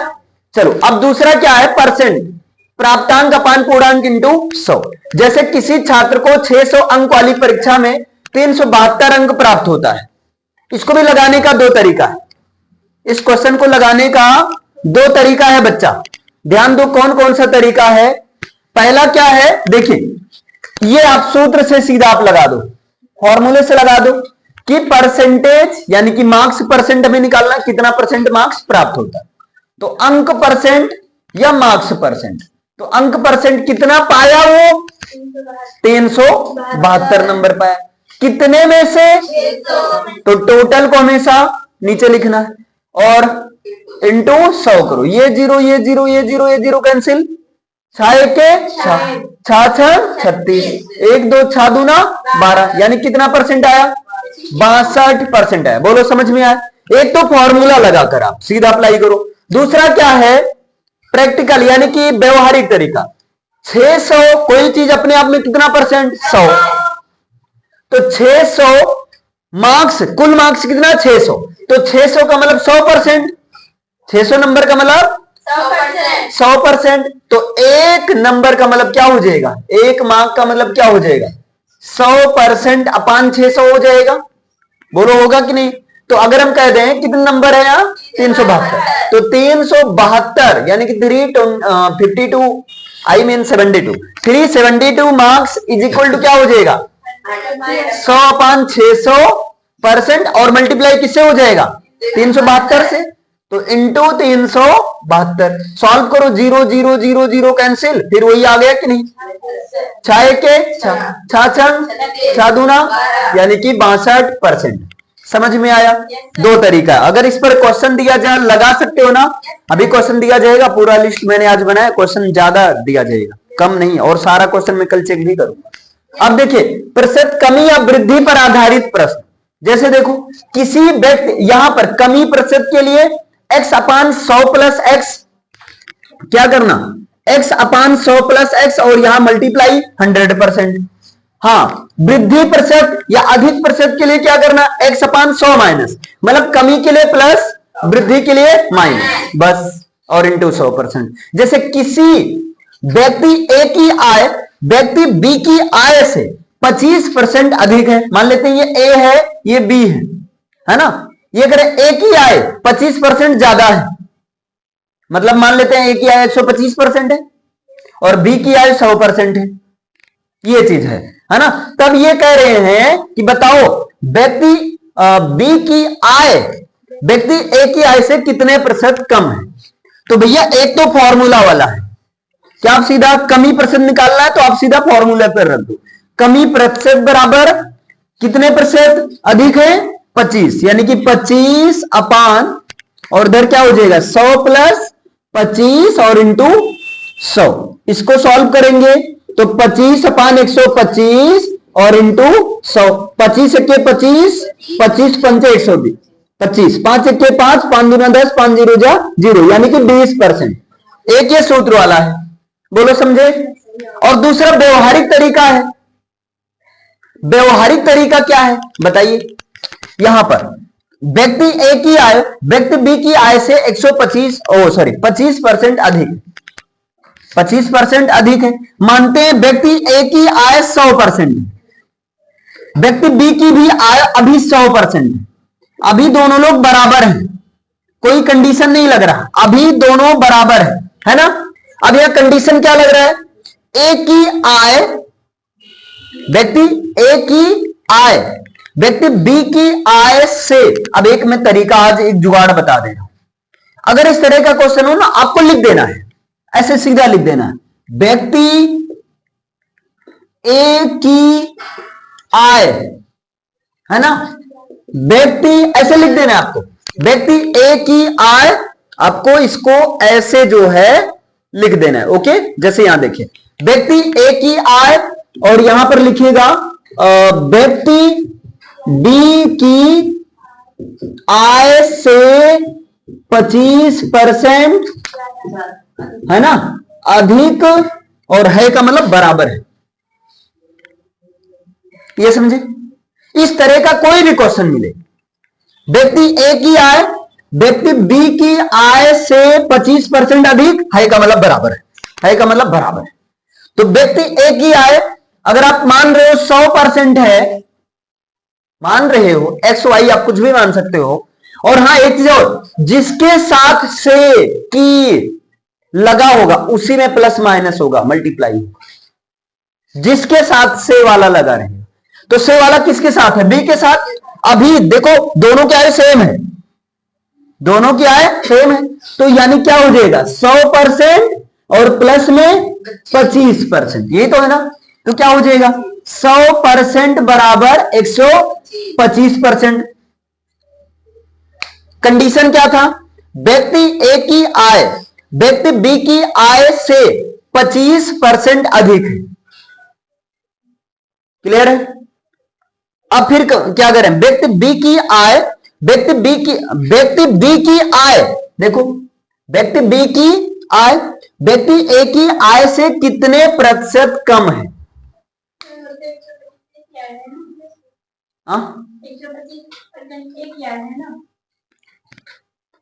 चलो अब दूसरा क्या है, परसेंट, प्राप्तांक अपान पूर्णांक इंटू 100। जैसे किसी छात्र को 600 अंक वाली परीक्षा में 372 अंक प्राप्त होता है, इसको भी लगाने का 2 तरीका है। इस क्वेश्चन को लगाने का 2 तरीका है बच्चा, ध्यान दो कौन कौन सा तरीका है। पहला क्या है, देखिए ये आप सूत्र से सीधा आप लगा दो, फॉर्मूले से लगा दो कि परसेंटेज यानी कि मार्क्स परसेंट हमें निकालना, कितना परसेंट मार्क्स प्राप्त होता है। तो अंक परसेंट या मार्क्स परसेंट, तो अंक परसेंट कितना पाया वो 372 नंबर पाया, कितने में से, तो टोटल को हमेशा नीचे लिखना है और इंटू 100 करो। ये 0 ये 0 ये 0 ये 0 कैंसिल, 6 के 6 36, 1 2 6 दूना 12, यानी कितना परसेंट आया, 62% आया। बोलो समझ में आया। एक तो फॉर्मूला लगाकर आप सीधा अप्लाई करो, दूसरा क्या है प्रैक्टिकल यानी कि व्यवहारिक तरीका। 600 कोई चीज अपने आप में कितना परसेंट, 100, तो 600 मार्क्स, कुल मार्क्स कितना 600, तो 600 का मतलब 100%, 600 नंबर का मतलब 100%, तो 1 नंबर का मतलब क्या हो जाएगा, 1 मार्क का मतलब क्या हो जाएगा, 100% अपान 600 हो जाएगा। बोलो होगा कि नहीं। तो अगर हम कह दें कितने नंबर है यहाँ 372, तो 372 यानी कि 352 I mean 72, 372 marks is equal to क्या हो जाएगा 100 अपान 600% और मल्टीप्लाई किससे हो जाएगा 372 से, तो इंटू 372। सॉल्व करो, 0 0 0 0 कैंसिल, फिर वही आ गया कि नहीं, 6 के 6 दूना यानी कि 62%। समझ में आया। 2 तरीका, अगर इस पर क्वेश्चन दिया जाए लगा सकते हो ना। अभी क्वेश्चन दिया जाएगा, पूरा लिस्ट मैंने आज बनाया, क्वेश्चन ज्यादा दिया जाएगा, कम नहीं, और सारा क्वेश्चन मैं कल चेक भी करूंगा। अब देखिए प्रतिशत कमी या वृद्धि पर आधारित प्रश्न, जैसे देखो किसी व्यक्ति, यहां पर कमी प्रतिशत के लिए x अपान 100 प्लस एक्स, क्या करना x अपान 100 प्लस एक्स और यहां मल्टीप्लाई 100%। हाँ, वृद्धि प्रतिशत या अधिक प्रतिशत के लिए क्या करना x अपान 100 माइनस, मतलब कमी के लिए प्लस, वृद्धि के लिए माइनस, बस, और इंटू 100%। जैसे किसी व्यक्ति A की आय व्यक्ति B की आय से 25% अधिक है, मान लेते हैं ये A है ये B है ना, ये करें A की आय 25% ज्यादा है, मतलब मान लेते हैं A की आय 125% है और B की आय 100% है, ये चीज है ना। तब ये कह रहे हैं कि बताओ व्यक्ति B की आय व्यक्ति A की आय से कितने प्रतिशत कम है। तो भैया एक तो फॉर्मूला वाला है, क्या आप सीधा कमी प्रतिशत निकालना है तो आप सीधा फॉर्मूला पर रख दो, कमी प्रतिशत बराबर कितने प्रतिशत अधिक है 25, यानी कि 25 अपान और इधर क्या हो जाएगा 100 प्लस 25 और इंटू 100। इसको सॉल्व करेंगे तो 25 अपान 125 और इंटू 100, 25 के 25, 25 पंचे 120, 25 5 के 5, 5 दूना 10, 5 जीरो जा 0, यानी कि 20%। एक ये सूत्र वाला है, बोलो समझे। और दूसरा व्यवहारिक तरीका है। व्यवहारिक तरीका क्या है बताइए। यहां पर व्यक्ति A की आय व्यक्ति B की आय से 25% अधिक, 25% अधिक है। मानते हैं व्यक्ति A की आय 100%, व्यक्ति B की भी आय अभी 100% है, अभी दोनों लोग बराबर हैं, कोई कंडीशन नहीं लग रहा, अभी दोनों बराबर है ना। अब यह कंडीशन क्या लग रहा है, A की आय व्यक्ति A की आय व्यक्ति B की आय से, अब एक मैं तरीका आज एक जुगाड़ बता दे रहा हूं, अगर इस तरह का क्वेश्चन हो ना आपको लिख देना है, ऐसे सीधा लिख देना है, व्यक्ति ए की आय, है ना, व्यक्ति ऐसे लिख देना है आपको, व्यक्ति ए की आय, आपको इसको ऐसे जो है लिख देना है। ओके, जैसे यहां देखिए, व्यक्ति ए की आय, और यहां पर लिखिएगा व्यक्ति बी की आय से 25% है ना अधिक, और है का मतलब बराबर है। ये समझे? इस तरह का कोई भी क्वेश्चन मिले, व्यक्ति ए की आय व्यक्ति बी की आय से 25% अधिक, है का मतलब बराबर है का मतलब बराबर है। तो व्यक्ति ए की आय अगर आप मान रहे हो 100% है, मान रहे हो, एक्स वाई आप कुछ भी मान सकते हो, और हाँ एक चीज और, जिसके साथ से की लगा होगा उसी में प्लस माइनस होगा, मल्टीप्लाई होगा, जिसके साथ से वाला लगा रहेगा। तो से वाला किसके साथ है? बी के साथ। अभी देखो दोनों क्या है? सेम है, दोनों क्या है? सेम है। तो यानी क्या हो जाएगा? 100% और प्लस में 25%, यही तो है ना। तो क्या हो जाएगा? 100% बराबर 125%। कंडीशन क्या था? व्यक्ति ए की आय व्यक्ति बी की आय से 25% अधिक है। क्लियर है? अब फिर क्या करें? व्यक्ति बी की आय व्यक्ति बी की आय, देखो व्यक्ति बी की आय व्यक्ति ए की आय से कितने प्रतिशत कम है?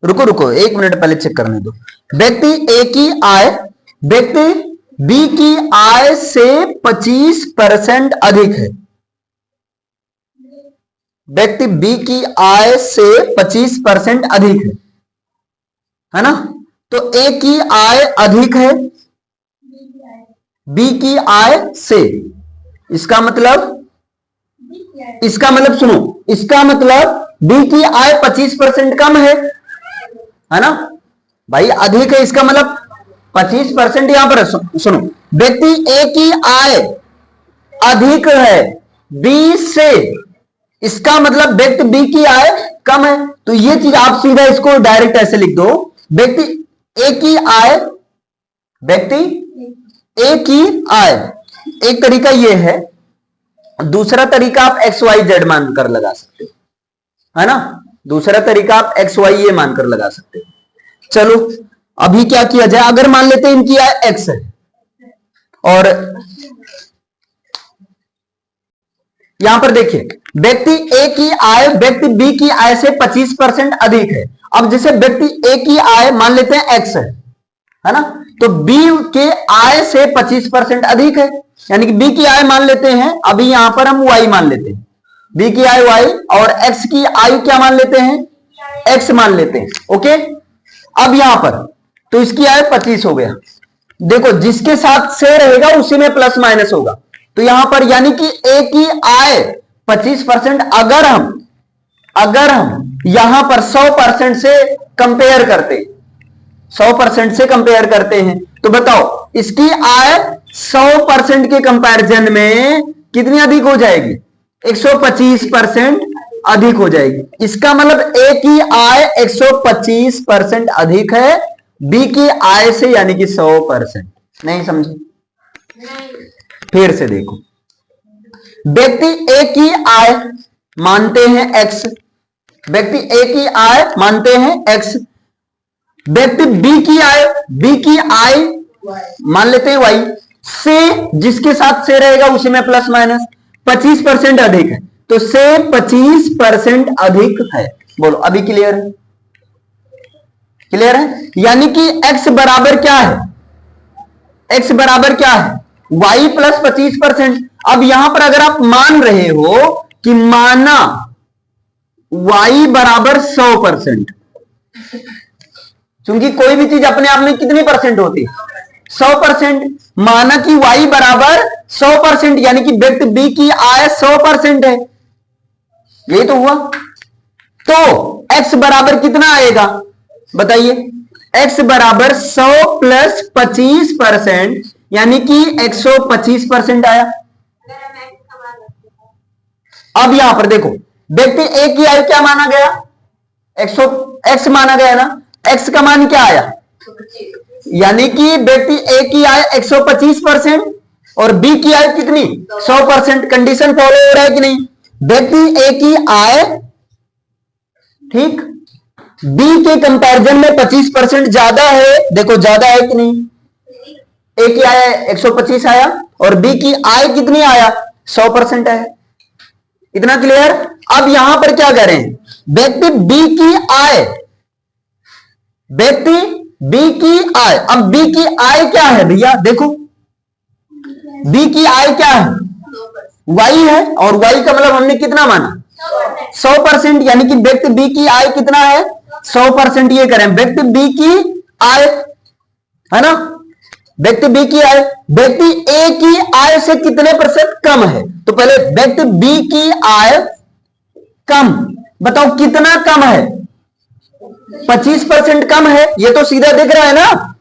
रुको 1 मिनट पहले चेक करने दो। व्यक्ति ए की आय व्यक्ति बी की आय से 25% अधिक है। व्यक्ति बी की आय से 25% अधिक है ना। तो ए की आय अधिक है बी की आय से, इसका मतलब सुनो, इसका मतलब बी की आय 25% कम है ना भाई, अधिक है, इसका मतलब 25% यहां पर सुनो, व्यक्ति ए की आय अधिक है बी से, इसका मतलब व्यक्ति बी की आय कम है। तो ये चीज आप सीधा इसको डायरेक्ट ऐसे लिख दो, व्यक्ति ए की आय व्यक्ति ए की आय, एक तरीका ये है, दूसरा तरीका आप एक्स वाई जेड मानकर लगा सकते हो, है ना। दूसरा तरीका आप एक्स वाई ये मानकर लगा सकते हो। चलो अभी क्या किया जाए, अगर मान लेते हैं इनकी आय एक्स है और यहां पर देखिए व्यक्ति ए की आय व्यक्ति बी की आय से 25% अधिक है। अब जैसे व्यक्ति ए की आय मान लेते हैं एक्स है ना, तो बी के आय से 25% अधिक है, यानी कि बी की आय मान लेते हैं, अभी यहां पर हम वाई मान लेते हैं, बी की आय वाई, और एक्स की आय क्या मान लेते हैं? एक्स मान लेते हैं। ओके, अब यहां पर तो इसकी आय 25 हो गया। देखो जिसके साथ से रहेगा उसी में प्लस माइनस होगा, तो यहां पर यानी कि ए की आय 25%, अगर हम यहां पर 100% से कंपेयर करते 100% से कंपेयर करते हैं, तो बताओ इसकी आय 100% के कंपैरिजन में कितनी अधिक हो जाएगी? 125% अधिक हो जाएगी। इसका मतलब ए की आय 125% अधिक है बी की आय से, यानी कि 100%। नहीं समझे? फिर से देखो, व्यक्ति ए की आय मानते हैं एक्स, व्यक्ति ए की आय मानते हैं एक्स, व्यक्ति बी की आय मान लेते हैं वाई से, जिसके साथ से रहेगा उसी में प्लस माइनस 25% अधिक है, तो से 25% अधिक है। बोलो अभी क्लियर है? क्लियर है? यानी कि x बराबर क्या है? x बराबर क्या है? y plus 25%। अब यहां पर अगर आप मान रहे हो कि माना y बराबर 100%, क्योंकि कोई भी चीज अपने आप में कितनी परसेंट होती है? 100%। माना कि y बराबर 100%, यानी कि व्यक्ति बी की आय 100% है, यही तो हुआ। तो x बराबर कितना आएगा बताइए? x बराबर 100 प्लस 25%, यानी कि 125% आया। अब यहां पर देखो, व्यक्ति ए की आयु क्या माना गया? एक्स माना गया ना। एक्स का मान क्या आया? यानी कि व्यक्ति ए की आय 125% और बी की आय कितनी? 100%। कंडीशन फॉलो हो रहा है कि नहीं? व्यक्ति ए की आय, ठीक, बी के कंपैरिजन में 25% ज्यादा है। देखो ज्यादा है कि नहीं? ए की आय 125 आया और बी की आय कितनी आया? 100% आया। इतना क्लियर? अब यहां पर क्या करें? व्यक्ति बी की आय, व्यक्ति बी की आय, अब बी की आय क्या है भैया? देखो बी की आय क्या है? वाई है, और वाई का मतलब हमने कितना माना? 100%। यानी कि व्यक्ति बी की आय कितना है? 100%। ये करें व्यक्ति बी की आय, है ना, व्यक्ति बी की आय व्यक्ति ए की आय से कितने % कम है? तो पहले व्यक्ति बी की आय कम, बताओ कितना कम है? 25% कम है। ये तो सीधा दिख रहा है ना,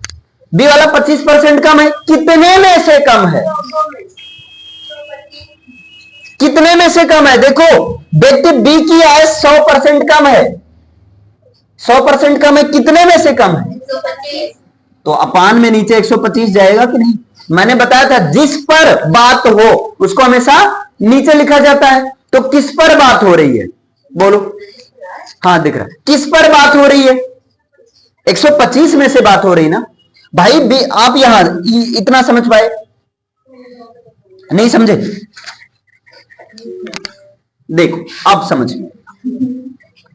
बी वाला 25% कम है। कितने में से कम है? कितने में से कम है? देखो व्यक्ति बी की आय 100% कम है, 100% कम है। कितने में से कम है?
125।
तो अपान में नीचे 125 जाएगा कि नहीं? मैंने बताया था जिस पर बात हो उसको हमेशा नीचे लिखा जाता है। तो किस पर बात हो रही है? बोलो। हाँ दिख रहा है। किस पर बात हो रही है? 125 में से बात हो रही ना भाई। आप यहां इतना समझ पाए? नहीं समझे? देखो आप समझ,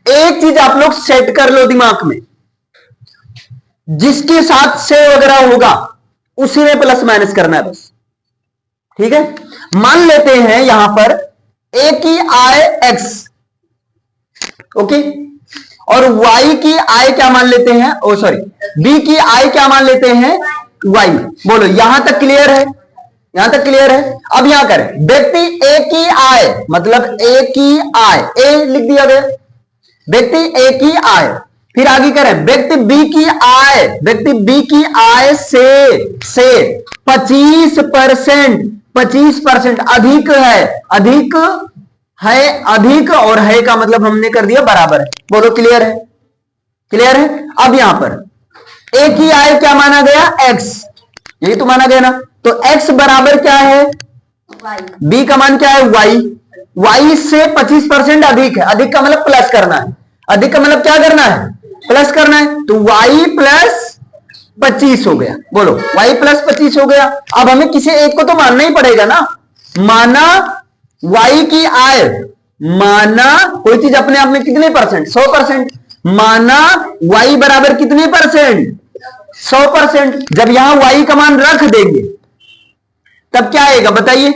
एक चीज आप लोग सेट कर लो दिमाग में, जिसके साथ से वगैरह होगा उसी में प्लस माइनस करना है बस, ठीक है। मान लेते हैं यहां पर ए की आय एक्स, ओके, और वाई की आय क्या मान लेते हैं? ओ सॉरी, बी की आय क्या मान लेते हैं? वाई। बोलो यहां तक क्लियर है? यहां तक क्लियर है? अब यहां करें व्यक्ति ए की आय, मतलब ए की आय, ए लिख दिया गया, व्यक्ति ए की आय। फिर आगे करें व्यक्ति बी की आय, व्यक्ति बी की आय से 25% अधिक है, अधिक है, अधिक, और है का मतलब हमने कर दिया बराबर है। बोलो क्लियर है? क्लियर है? अब यहां पर ए की आय क्या माना गया? एक्स, यही तो माना गया ना। तो x बराबर क्या है? b का मान क्या है? y से 25% अधिक है। अधिक का मतलब प्लस करना है, अधिक का मतलब क्या करना है? प्लस करना है। तो y प्लस 25 हो गया। बोलो y प्लस 25 हो गया। अब हमें किसी एक को तो मानना ही पड़ेगा ना। माना y की आय, माना कोई चीज अपने आप में कितने %? 100%। माना y बराबर कितने %? 100%। जब यहां y का मान रख देंगे तब क्या आएगा बताइए?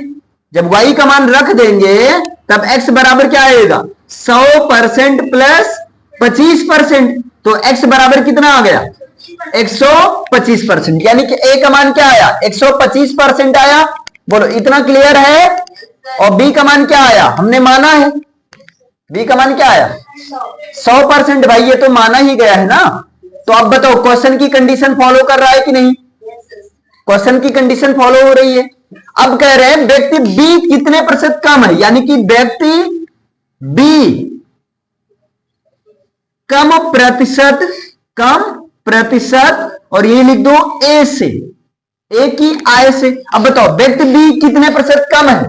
जब y का मान रख देंगे तब x बराबर क्या आएगा? 100% प्लस 25%। तो x बराबर कितना आ गया? 125%। यानी कि a का मान क्या आया? 125% आया। बोलो इतना क्लियर है? और b का मान क्या आया? हमने माना है, b का मान क्या आया? 100%। भाई ये तो माना ही गया है ना। तो अब बताओ क्वेश्चन की कंडीशन फॉलो कर रहा है कि नहीं? क्वेश्चन की कंडीशन फॉलो हो रही है। अब कह रहे हैं व्यक्ति बी कितने % कम है, यानी कि व्यक्ति बी कम प्रतिशत, और ये लिख दो ए से, ए की आय से। अब बताओ व्यक्ति बी कितने % कम है?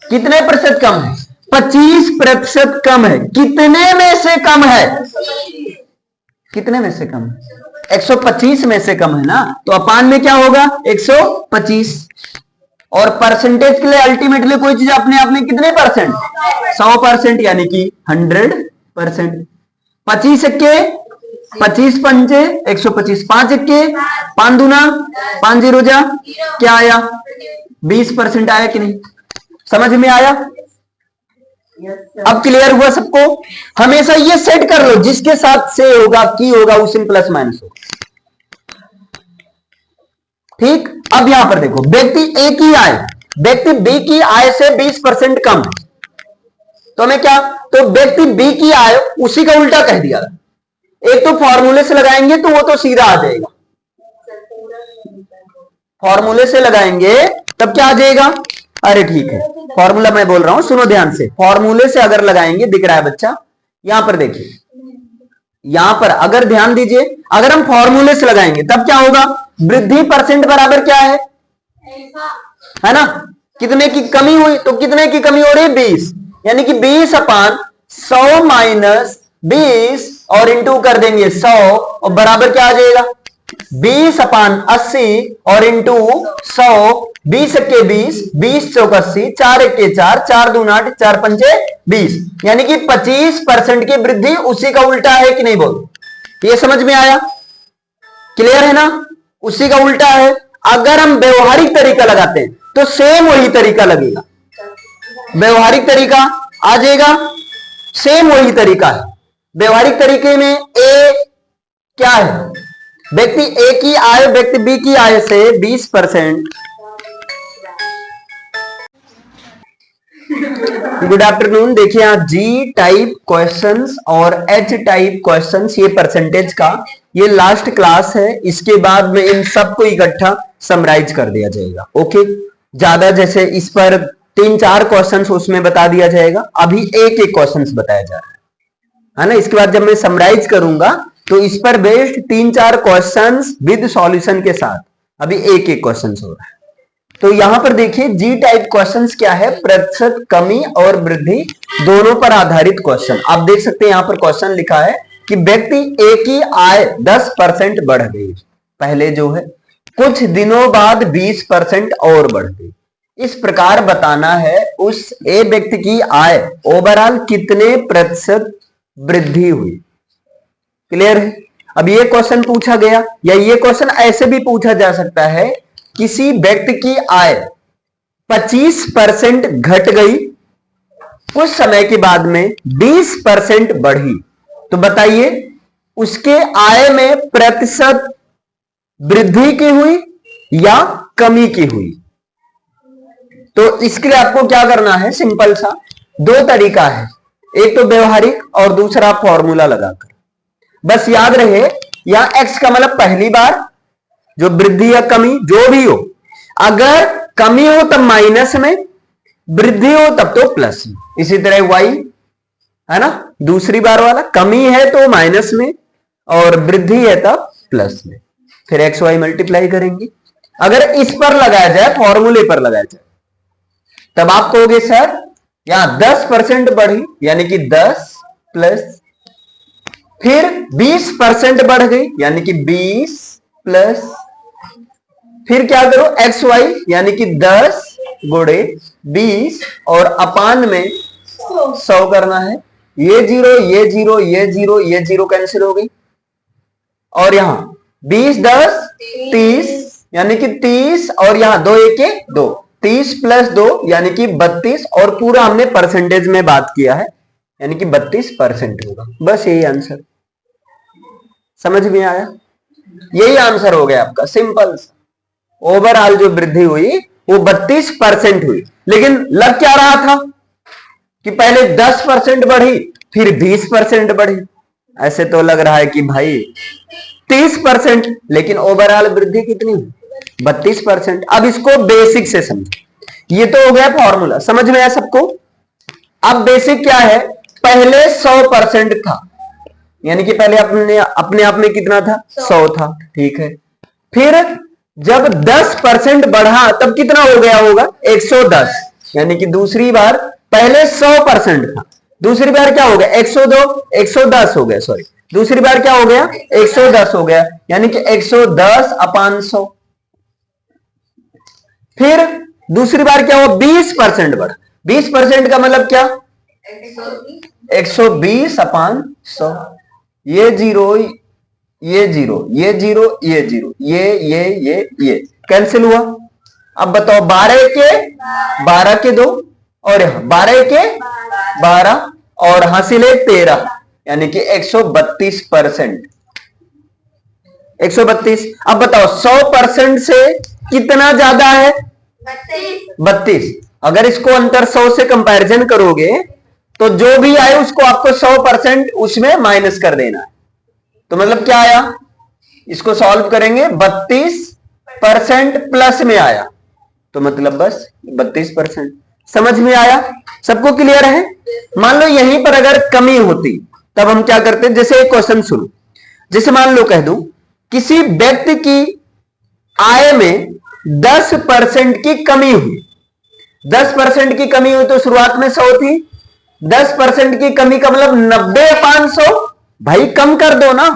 कितने % कम है? 25% कम है। कितने में से कम है? कितने में से कम है? 125 में से कम है ना। तो अपान में क्या होगा? 125। और परसेंटेज के लिए अल्टीमेटली कोई चीज अपने आप में कितने %? 100%, यानी कि 100%। 25 एक्के 25 पंचे 125, 5 एक्के 5 दूना 5 जीरो जा, क्या आया? 20% आया कि नहीं? समझ में आया? अब क्लियर हुआ सबको? हमेशा ये सेट कर लो, जिसके साथ से होगा की होगा उसी में प्लस माइनस होगा, ठीक। अब यहां पर देखो व्यक्ति ए की आय व्यक्ति बी की आय से 20% कम है। तो हमें क्या? तो व्यक्ति बी की आय, उसी का उल्टा कह दिया। एक तो फॉर्मूले से लगाएंगे तो वो तो सीधा आ जाएगा, फॉर्मूले से लगाएंगे तब क्या आ जाएगा? अरे ठीक है, फॉर्मूला मैं बोल रहा हूं, सुनो ध्यान से। फॉर्मूले से अगर लगाएंगे, दिख रहा है बच्चा, यहां पर देखिए, यहां पर अगर ध्यान दीजिए, अगर हम फॉर्मूले से लगाएंगे तब क्या होगा, वृद्धि परसेंट बराबर क्या है ना, कितने की कमी हुई, तो कितने की कमी हो रही है, 20, यानी कि 20/100 माइनस 20 और इंटू कर देंगे 100 और बराबर क्या आ जाएगा, 20/80 और इंटू 100, 20 के 20, 20 चौक 80, 4 के 4, 4 दूना 8, 4 पंचे 20, यानी कि 25% की वृद्धि उसी का उल्टा है कि नहीं, बोल, ये समझ में आया, क्लियर है ना, उसी का उल्टा है। अगर हम व्यवहारिक तरीका लगाते हैं तो सेम वही तरीका लगेगा, व्यवहारिक तरीका आ जाएगा, सेम वही तरीका है। व्यवहारिक तरीके में ए क्या है, व्यक्ति ए की आय व्यक्ति बी की आय से 20%, गुड आफ्टरनून। देखिए यहाँ जी टाइप क्वेश्चंस और एच टाइप क्वेश्चंस, ये परसेंटेज का ये लास्ट क्लास है, इसके बाद में इन सबको इकट्ठा समराइज कर दिया जाएगा। ओके, ज्यादा जैसे इस पर 3-4 क्वेश्चंस उसमें बता दिया जाएगा, अभी एक एक क्वेश्चंस बताया जा रहा है ना। इसके बाद जब मैं समराइज करूंगा तो इस पर बेस्ड 3-4 क्वेश्चंस विद सॉल्यूशन के साथ, अभी एक एक क्वेश्चंस हो रहा है। तो यहां पर देखिए जी टाइप क्वेश्चंस क्या है, प्रतिशत कमी और वृद्धि दोनों पर आधारित क्वेश्चन। आप देख सकते हैं यहां पर क्वेश्चन लिखा है कि व्यक्ति ए की आय 10% बढ़ गई, पहले जो है कुछ दिनों बाद 20% और बढ़ गई। इस प्रकार बताना है उस ए व्यक्ति की आय ओवरऑल कितने प्रतिशत वृद्धि हुई। क्लियर है। अब ये क्वेश्चन पूछा गया, या ये क्वेश्चन ऐसे भी पूछा जा सकता है, किसी व्यक्ति की आय 25% घट गई, कुछ समय के बाद में 20% बढ़ी, तो बताइए उसके आय में प्रतिशत वृद्धि की हुई या कमी की हुई। तो इसके लिए आपको क्या करना है, सिंपल सा 2 तरीका है, एक तो व्यवहारिक और दूसरा फॉर्मूला लगाकर। बस याद रहे यहां एक्स का मतलब पहली बार जो वृद्धि या कमी जो भी हो, अगर कमी हो तब माइनस में, वृद्धि हो तब तो प्लस में। इसी तरह वाई है ना, दूसरी बार वाला कमी है तो माइनस में और वृद्धि है तब प्लस में, फिर एक्स वाई मल्टीप्लाई करेंगे। अगर इस पर लगाया जाए, फॉर्मूले पर लगाया जाए, तब आप कहोगे सर यहां 10% बढ़ी यानी कि 10 प्लस, फिर 20% बढ़ गई यानी कि 20 प्लस, फिर क्या करो एक्स वाई यानी कि 10 गुणे 20 और अपान में 100 करना है। ये जीरो ये जीरो ये जीरो ये जीरो कैंसिल हो गई, और यहां 20 10 30 यानी कि 30 और यहां 2 1 2, 30 प्लस 2 यानी कि 32, और पूरा हमने परसेंटेज में बात किया है यानी कि 32% होगा। बस यही आंसर, समझ में आया, यही आंसर हो गया आपका, सिंपल। ओवरऑल जो वृद्धि हुई वो 32% हुई, लेकिन लग क्या रहा था कि पहले 10% बढ़ी फिर 20% बढ़ी, ऐसे तो लग रहा है कि भाई 30%, लेकिन ओवरऑल वृद्धि कितनी हुई, 32%। अब इसको बेसिक से समझो, ये तो हो गया फॉर्मूला, समझ में आया सबको। अब बेसिक क्या है, पहले 100% था, यानी कि पहले अपने आप में कितना था, 100 था, ठीक है। फिर जब 10% बढ़ा तब कितना हो गया होगा, 110, यानी कि दूसरी बार पहले 100% था, दूसरी बार क्या हो गया 110 हो गया, सॉरी, दूसरी बार क्या हो गया 110 हो गया, यानी कि 110/100। फिर दूसरी बार क्या हुआ, 20% बढ़ा, 20% का मतलब क्या, 120/100। ये जीरो ये जीरो ये जीरो ये जीरो ये कैंसिल हुआ। अब बताओ 12 के 12 के 2 और यहां 12 के 12 और हासिल 13, यानी कि 132%। 132। अब बताओ 100% से कितना ज्यादा है, 32। अगर इसको अंतर 100 से कंपैरिजन करोगे तो जो भी आए उसको आपको 100% उसमें माइनस कर देना है। तो मतलब क्या आया, इसको सॉल्व करेंगे 32% प्लस में आया, तो मतलब बस 32%। समझ में आया? सबको क्लियर है? मान लो यहीं पर अगर कमी होती तब हम क्या करते? जैसे एक क्वेश्चन सुनो, जैसे मान लो कह दूं किसी व्यक्ति की आय में 10% की कमी हुई, 10% की कमी हुई तो शुरुआत में 100 थी, 10% की कमी का मतलब 90/100, भाई कम कर दो ना।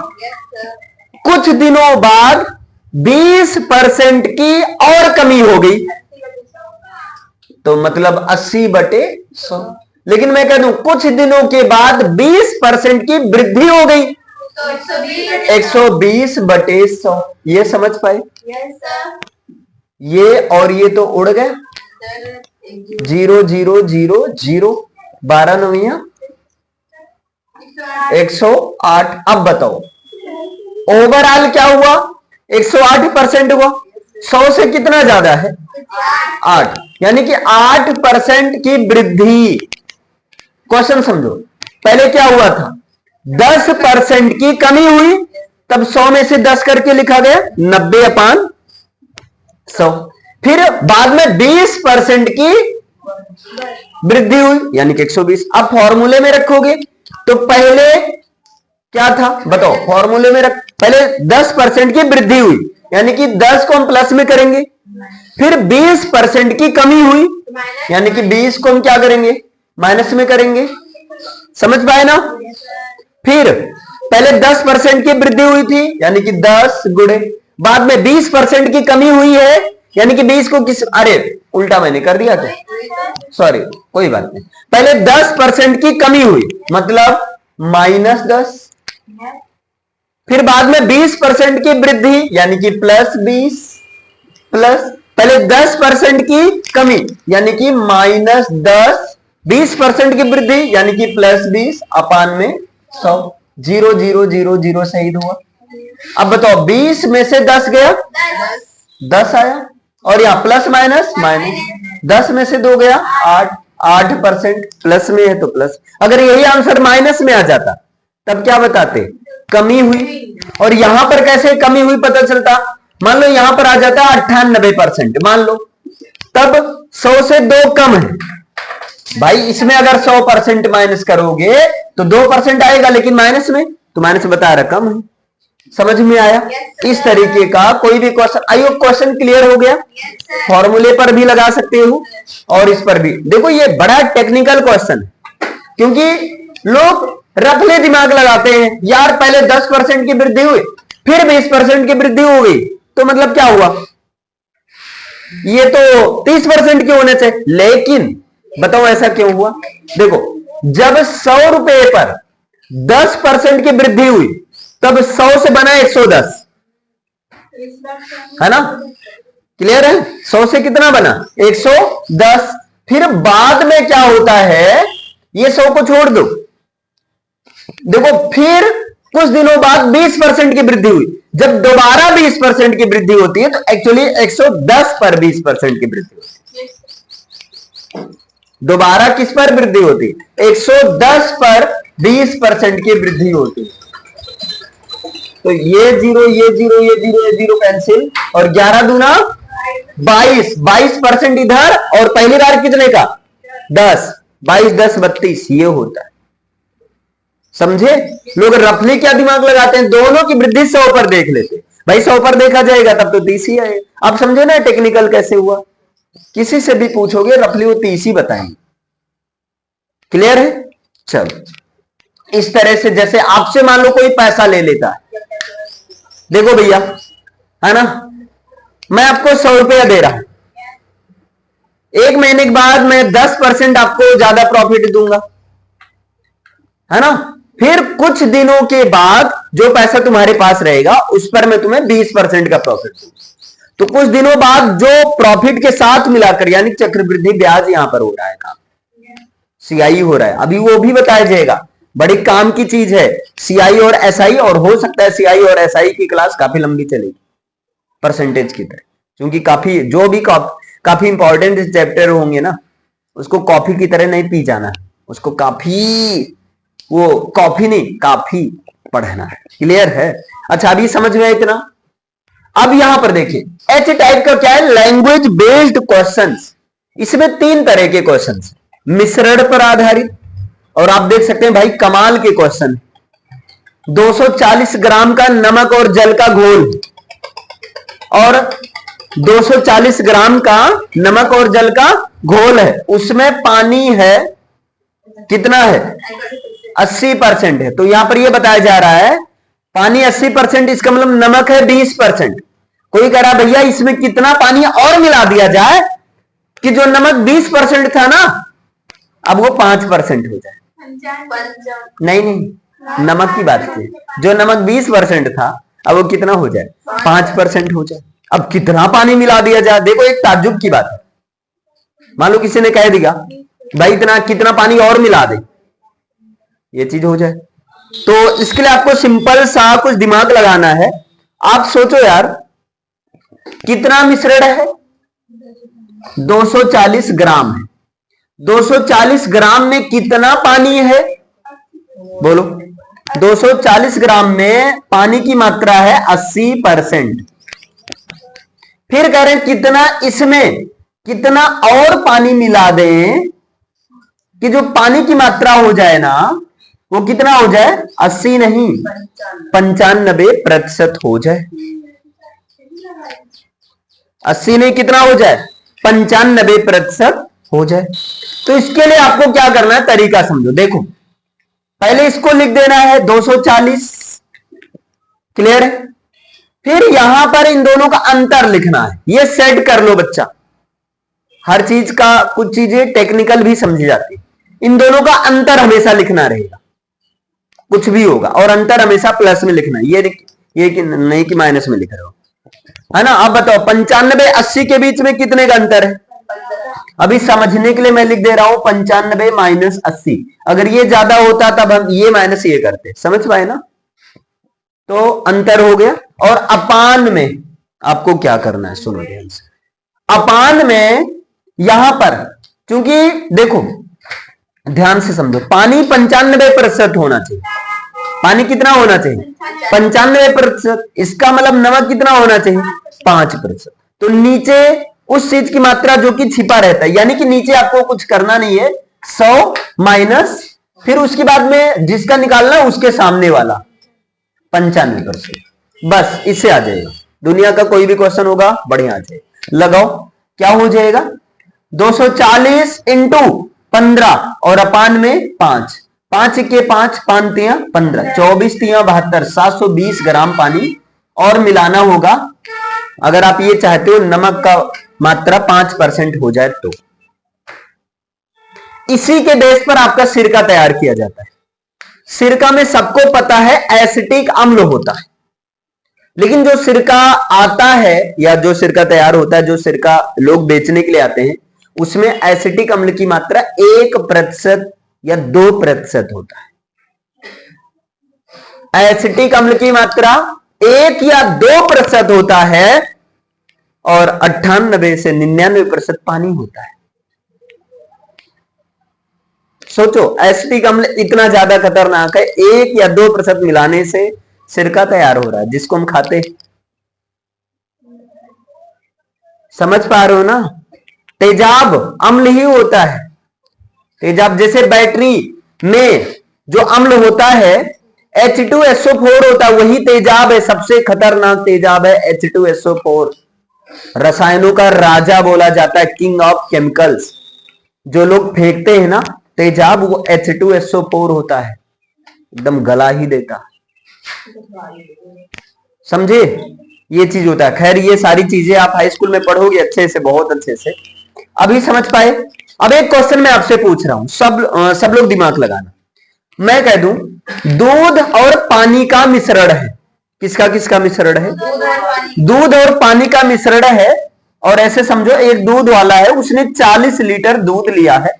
कुछ दिनों बाद 20% की और कमी हो गई तो मतलब 80/100। लेकिन मैं कह दूं कुछ दिनों के बाद 20% की वृद्धि हो गई, 120/100। ये समझ पाए? ये और ये तो उड़ गए, 0 0 0 0, 12 9 108। अब बताओ ओवरऑल क्या हुआ? 108% हुआ। 100 से कितना ज्यादा है? 8, यानी कि 8% की वृद्धि। क्वेश्चन समझो, पहले क्या हुआ था? 10% की कमी हुई, तब 100 में से 10 करके लिखा गया 90/100। फिर बाद में 20% की वृद्धि हुई यानी कि 120। अब फॉर्मूले में रखोगे तो पहले क्या था बताओ? फॉर्मूले में पहले 10% की वृद्धि हुई यानी कि 10 को हम प्लस में करेंगे, फिर 20% की कमी हुई यानी कि 20 को हम क्या करेंगे? माइनस में करेंगे। समझ पाए ना? फिर पहले 10% की वृद्धि हुई थी यानी कि 10 गुणे, बाद में 20% की कमी हुई है यानी कि 20 को किस, अरे उल्टा मैंने कर दिया था, सॉरी कोई बात नहीं। पहले 10% की कमी हुई मतलब -10, फिर बाद में 20% की वृद्धि यानी कि +20, प्लस पहले 10% की कमी यानी कि -10, 20% की वृद्धि यानी कि +20 अपान में 100। 0 0 0 0 शहीद हुआ। अब बताओ 20 में से 10 गया, 10 आया, और यहां प्लस माइनस माइनस, 10 में से 2 गया 8, 8% प्लस में है तो प्लस। अगर यही आंसर माइनस में आ जाता तब क्या बताते? कमी हुई। और यहां पर कैसे कमी हुई पता चलता? मान लो यहां पर आ जाता 98%, मान लो, तब 100 से 2 कम है। भाई इसमें अगर 100% माइनस करोगे तो 2% आएगा, लेकिन माइनस में तो माइनस बता रहा कम है। समझ में आया? इस तरीके का कोई भी क्वेश्चन, आइए क्वेश्चन क्लियर हो गया? फॉर्मूले पर भी लगा सकते हो और इस पर भी। देखो ये बड़ा टेक्निकल क्वेश्चन है, क्योंकि लोग रफले दिमाग लगाते हैं, यार पहले 10% की वृद्धि हुई फिर 20% की वृद्धि हो गई तो मतलब क्या हुआ? ये तो 30% के होने चाहिए। लेकिन बताओ ऐसा क्यों हुआ? देखो जब 100 रुपए पर 10% की वृद्धि हुई तब 100 से बना 110, है ना? क्लियर है? 100 से कितना बना? 110। फिर बाद में क्या होता है? ये 100 को छोड़ दो, देखो फिर कुछ दिनों बाद 20% की वृद्धि हुई। जब दोबारा 20% की वृद्धि होती है तो एक्चुअली 110 पर 20% की वृद्धि होती है। दोबारा किस पर वृद्धि होती है? 110 पर 20% की वृद्धि होती है। तो ये 0 ये 0 ये 0 ये 0 कैंसिल, और 11 दूना 22, 22% इधर, और पहली बार कितने का? 10, 22 10 32, ये होता है। समझे? लोग रफली क्या दिमाग लगाते हैं? दोनों की वृद्धि 100 पर देख लेते, भाई 100 पर देखा जाएगा तब तो 30 ही आए। अब समझे ना टेक्निकल कैसे हुआ? किसी से भी पूछोगे रफली वो 30 ही बताएंगे। क्लियर है? चलो इस तरह से, जैसे आपसे मान लो कोई पैसा ले लेता है, देखो भैया, है ना, मैं आपको 100 रुपया दे रहा हूं, 1 महीने के बाद मैं 10% आपको ज्यादा प्रॉफिट दूंगा, है ना? फिर कुछ दिनों के बाद जो पैसा तुम्हारे पास रहेगा उस पर मैं तुम्हें 20% का प्रॉफिट दूंगा। तो कुछ दिनों बाद जो प्रॉफिट के साथ मिलाकर यानी चक्रवृद्धि ब्याज यहां पर हो रहा है, काम सीआई हो रहा है, अभी वो भी बताया जाएगा। बड़ी काम की चीज है सीआई और एसआई, और हो सकता है सीआई और एसआई की क्लास काफी लंबी चलेगी परसेंटेज की तरह, क्योंकि काफी जो भी काफी इंपॉर्टेंट चैप्टर होंगे ना, उसको कॉफी की तरह नहीं पी जाना, उसको काफी, वो कॉफी नहीं काफी पढ़ना है। क्लियर है? अच्छा अभी समझ में इतना। अब यहां पर देखिए एच टाइप का क्या है? Language based questions. इसमें 3 तरह के क्वेश्चन, मिश्रण पर आधारित, और आप देख सकते हैं भाई कमाल के क्वेश्चन, 240 ग्राम का नमक और जल का घोल, और 240 ग्राम का नमक और जल का घोल है, उसमें पानी है कितना है 80% है। तो यहां पर यह बताया जा रहा है पानी 80%, इसका मतलब नमक है 20%। कोई कह रहा भैया इसमें कितना पानी और मिला दिया जाए कि जो नमक 20% था ना अब वो 5% हो जाए। नहीं नहीं, नमक की बात की, जो नमक 20% था अब वो कितना हो जाए 5% हो जाए। अब कितना पानी मिला दिया जाए, देखो एक ताज्जुब की बात है। मान लो किसी ने कह दिया भाई इतना कितना पानी और मिला दे, ये चीज हो जाए। तो इसके लिए आपको सिंपल सा कुछ दिमाग लगाना है। आप सोचो यार कितना मिश्रण है, 240 ग्राम है, 240 ग्राम में कितना पानी है बोलो। 240 ग्राम में पानी की मात्रा है 80%। फिर कह रहे हैं कितना इसमें कितना और पानी मिला दें कि जो पानी की मात्रा हो जाए ना वो कितना हो जाए 80 नहीं 95% हो जाए। 80 नहीं कितना हो जाए 95% हो जाए। तो इसके लिए आपको क्या करना है, तरीका समझो। देखो पहले इसको लिख देना है 240, क्लियर है। फिर यहां पर इन दोनों का अंतर लिखना है, ये सेट कर लो बच्चा। हर चीज का कुछ चीजें टेक्निकल भी समझी जाती है। इन दोनों का अंतर हमेशा लिखना रहेगा, कुछ भी होगा, और अंतर हमेशा प्लस में लिखना है, ये कि नहीं कि माइनस में लिख रहे हो, है ना। अब बताओ 95 80 के बीच में कितने का अंतर है। अभी समझने के लिए मैं लिख दे रहा हूं 95 माइनस 80। अगर ये ज्यादा होता तब हम ये माइनस ये करते, समझ पाए ना। तो अंतर हो गया। और अपान में आपको क्या करना है, सुनो ध्यान से। अपान में यहां पर क्योंकि देखो ध्यान से समझो, पानी 95% होना चाहिए। पानी कितना होना चाहिए 95%। इसका मतलब नमक कितना होना चाहिए 5%। तो नीचे उस चीज की मात्रा जो कि छिपा रहता है, यानी कि नीचे आपको कुछ करना नहीं है, 100 माइनस फिर उसके बाद में जिसका निकालना है उसके सामने वाला 95%, बस इससे आ जाएगा। दुनिया का कोई भी क्वेश्चन होगा बढ़िया आ जाएगा। लगाओ क्या हो जाएगा 240 इंटू 15 और अपान में 5, 5 के 5 5 तिया 15, 24 तिया 72, 720 ग्राम पानी और मिलाना होगा। अगर आप ये चाहते हो नमक का मात्रा 5% हो जाए तो। इसी के बेस पर आपका सिरका तैयार किया जाता है। सिरका में सबको पता है एसिटिक अम्ल होता है, लेकिन जो सिरका आता है या जो सिरका तैयार होता है, जो सिरका लोग बेचने के लिए आते हैं, उसमें एसिटिक अम्ल की मात्रा 1% या 2% होता है। एसिटिक अम्ल की मात्रा 1 या 2% होता है और 98 से 99% पानी होता है। सोचो एसिटिक अम्ल इतना ज्यादा खतरनाक है, 1 या 2% मिलाने से सिरका तैयार हो रहा है जिसको हम खाते हैं। समझ पा रहे हो ना। तेजाब अम्ल ही होता है। तेजाब जैसे बैटरी में जो अम्ल होता है H2SO4 होता है, वही तेजाब है। सबसे खतरनाक तेजाब है H2SO4। रसायनों का राजा बोला जाता है, किंग ऑफ केमिकल्स। जो लोग फेंकते हैं ना तेजाब, वो H2SO4 होता है, एकदम गला ही देता है। समझे, ये चीज होता है। खैर ये सारी चीजें आप हाई स्कूल में पढ़ोगे अच्छे से, बहुत अच्छे से। अभी समझ पाए। अब एक क्वेश्चन मैं आपसे पूछ रहा हूं, सब लोग दिमाग लगाना। मैं कह दूं दूध और पानी का मिश्रण है। किसका किसका मिश्रण है? दूध और पानी का मिश्रण है। और ऐसे समझो एक दूध वाला है, उसने 40 लीटर दूध लिया है।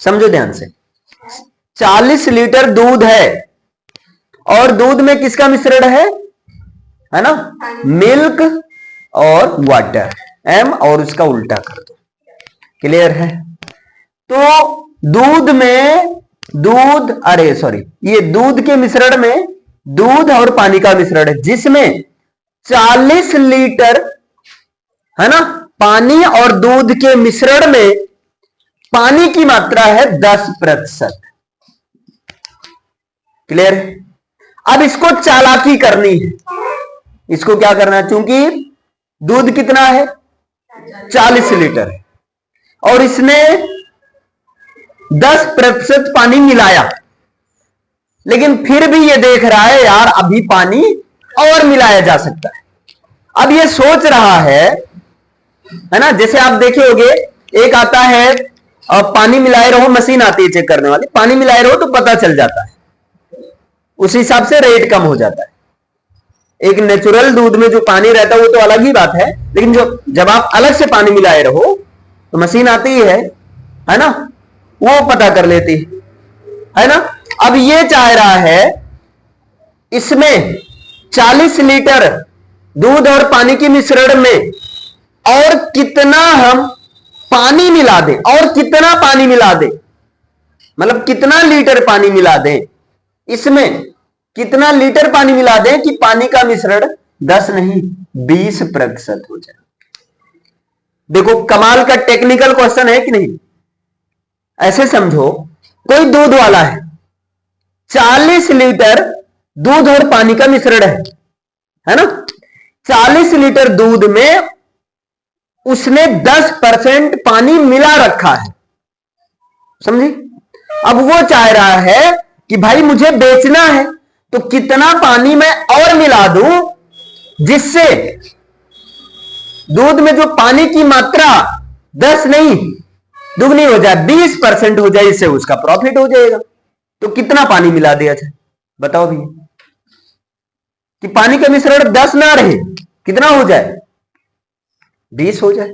समझो ध्यान से, 40 लीटर दूध है और दूध में किसका मिश्रण है ना, मिल्क और वाटर, एम और उसका उल्टा कर दो। क्लियर है। तो दूध में ये दूध के मिश्रण में दूध और पानी का मिश्रण है, जिसमें 40 लीटर है ना पानी और दूध के मिश्रण में पानी की मात्रा है 10%। क्लियर है? अब इसको चालाकी करनी है। इसको क्या करना है, क्योंकि दूध कितना है 40 लीटर है और इसने 10% पानी मिलाया, लेकिन फिर भी ये देख रहा है यार अभी पानी और मिलाया जा सकता है। अब ये सोच रहा है ना, जैसे आप देखे होंगे एक आता है पानी मिलाए रहो, मशीन आती है चेक करने वाली, पानी मिलाए रहो तो पता चल जाता है, उस हिसाब से रेट कम हो जाता है। एक नेचुरल दूध में जो पानी रहता है वो तो अलग ही बात है, लेकिन जब आप अलग से पानी मिलाए रहो तो मशीन आती है ना, वो पता कर लेती है ना। अब ये चाह रहा है इसमें 40 लीटर दूध और पानी के मिश्रण में और कितना हम पानी मिला दें, और कितना पानी मिला दें, मतलब कितना लीटर पानी मिला दें, इसमें कितना लीटर पानी मिला दें कि पानी का मिश्रण 10 नहीं 20% हो जाए। देखो कमाल का टेक्निकल क्वेश्चन है कि नहीं। ऐसे समझो कोई दूध वाला है, 40 लीटर दूध और पानी का मिश्रण है ना, 40 लीटर दूध में उसने 10% पानी मिला रखा है, समझी। अब वो चाह रहा है कि भाई मुझे बेचना है तो कितना पानी मैं और मिला दूं जिससे दूध में जो पानी की मात्रा 10 नहीं दुगनी हो जाए, 20% हो जाए, इससे उसका प्रॉफिट हो जाएगा। तो कितना पानी मिला दिया जाए बताओ भैया, कि पानी का मिश्रण 10 ना रहे, कितना हो जाए 20 हो जाए।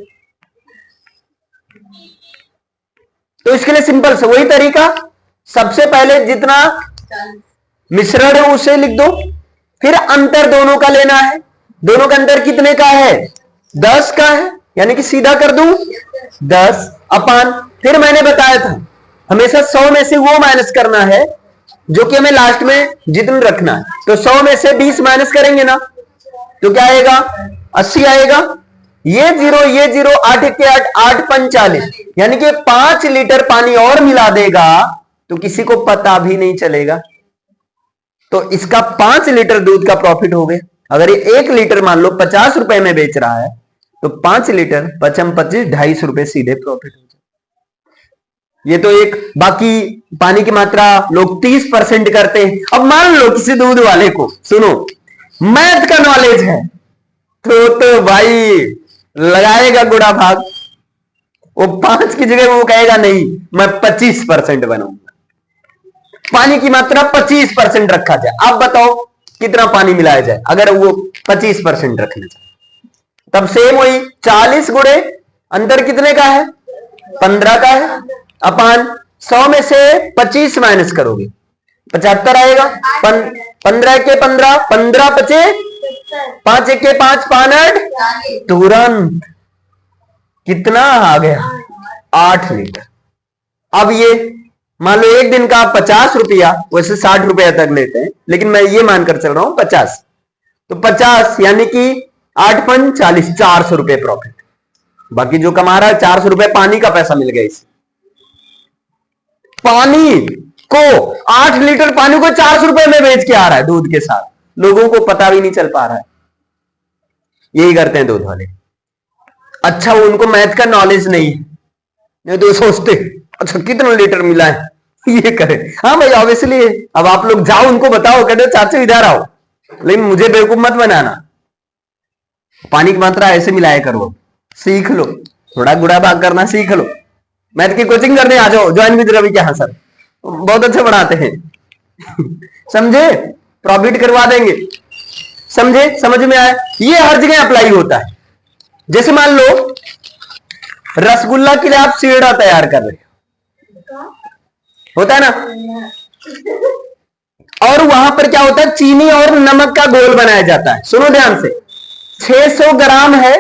तो इसके लिए सिंपल से वही तरीका, सबसे पहले जितना मिश्रण है उसे लिख दो, फिर अंतर दोनों का लेना है, दोनों का अंतर कितने का है 10 का है, यानी कि सीधा कर दूं 10 अपान, फिर मैंने बताया था हमेशा 100 में से वो माइनस करना है जो कि हमें लास्ट में जितना रखना है, तो 100 में से 20 माइनस करेंगे ना तो क्या आएगा 80 आएगा, ये 0 8 के 8 8 5 40, यानी कि 5 लीटर पानी और मिला देगा तो किसी को पता भी नहीं चलेगा। तो इसका 5 लीटर दूध का प्रॉफिट हो गया। अगर ये 1 लीटर मान लो 50 रुपए में बेच रहा है तो 5 लीटर 25 250 रुपए सीधे प्रॉफिट हो जाए। ये तो एक, बाकी पानी की मात्रा लोग 30% करते हैं। अब मान लो किसी दूध वाले को, सुनो मैथ का नॉलेज है तो भाई लगाएगा गुड़ा भाग, वो 5 की जगह वो कहेगा नहीं मैं 25% बनाऊंगा, पानी की मात्रा 25% रखा जाए। आप बताओ कितना पानी मिलाया जाए अगर वो 25% रखना चाहे, तब सेम वही 40 गुणे अंतर कितने का है 15 का है, अपान 100 में से 25 माइनस करोगे 75 आएगा, 15 के 15 15 25 5 1 के 5 5 तुरंत कितना आ गया 8 लीटर। अब ये मान लो एक दिन का 50 रुपया, वैसे 60 रुपया तक लेते हैं लेकिन मैं ये मानकर चल रहा हूं 50, तो 50 यानी कि 8 5 40 400 रुपए प्रॉफिट। बाकी जो कमा रहा है 400 रुपए पानी का पैसा मिल गया इसे। पानी को 8 लीटर पानी को 400 रुपए में बेच के आ रहा है दूध के साथ, लोगों को पता भी नहीं चल पा रहा है। यही करते हैं दूध वाले। अच्छा उनको मैथ का नॉलेज नहीं है, नहीं तो सोचते अच्छा कितना लीटर मिला है ये करे। हाँ भाई ऑब्वियसली, अब आप लोग जाओ उनको बताओ, कहते चाचू इधर आओ, लेकिन मुझे बेवकूफ मत बनाना। पानी की मात्रा ऐसे मिलाया करो, सीख लो, थोड़ा गुड़ा भाग करना सीख लो। मैथ की कोचिंग करने आ जाओ, ज्वाइन विद रवि के यहाँ सर बहुत अच्छे पढ़ाते हैं समझे, प्रॉफिट करवा देंगे। समझे, समझ में आया। ये हर जगह अप्लाई होता है। जैसे मान लो रसगुल्ला के लिए आप सीढ़ा तैयार कर रहे हो, होता है ना, और वहां पर क्या होता है चीनी और नमक का घोल बनाया जाता है। सुनो ध्यान से, 600 ग्राम है,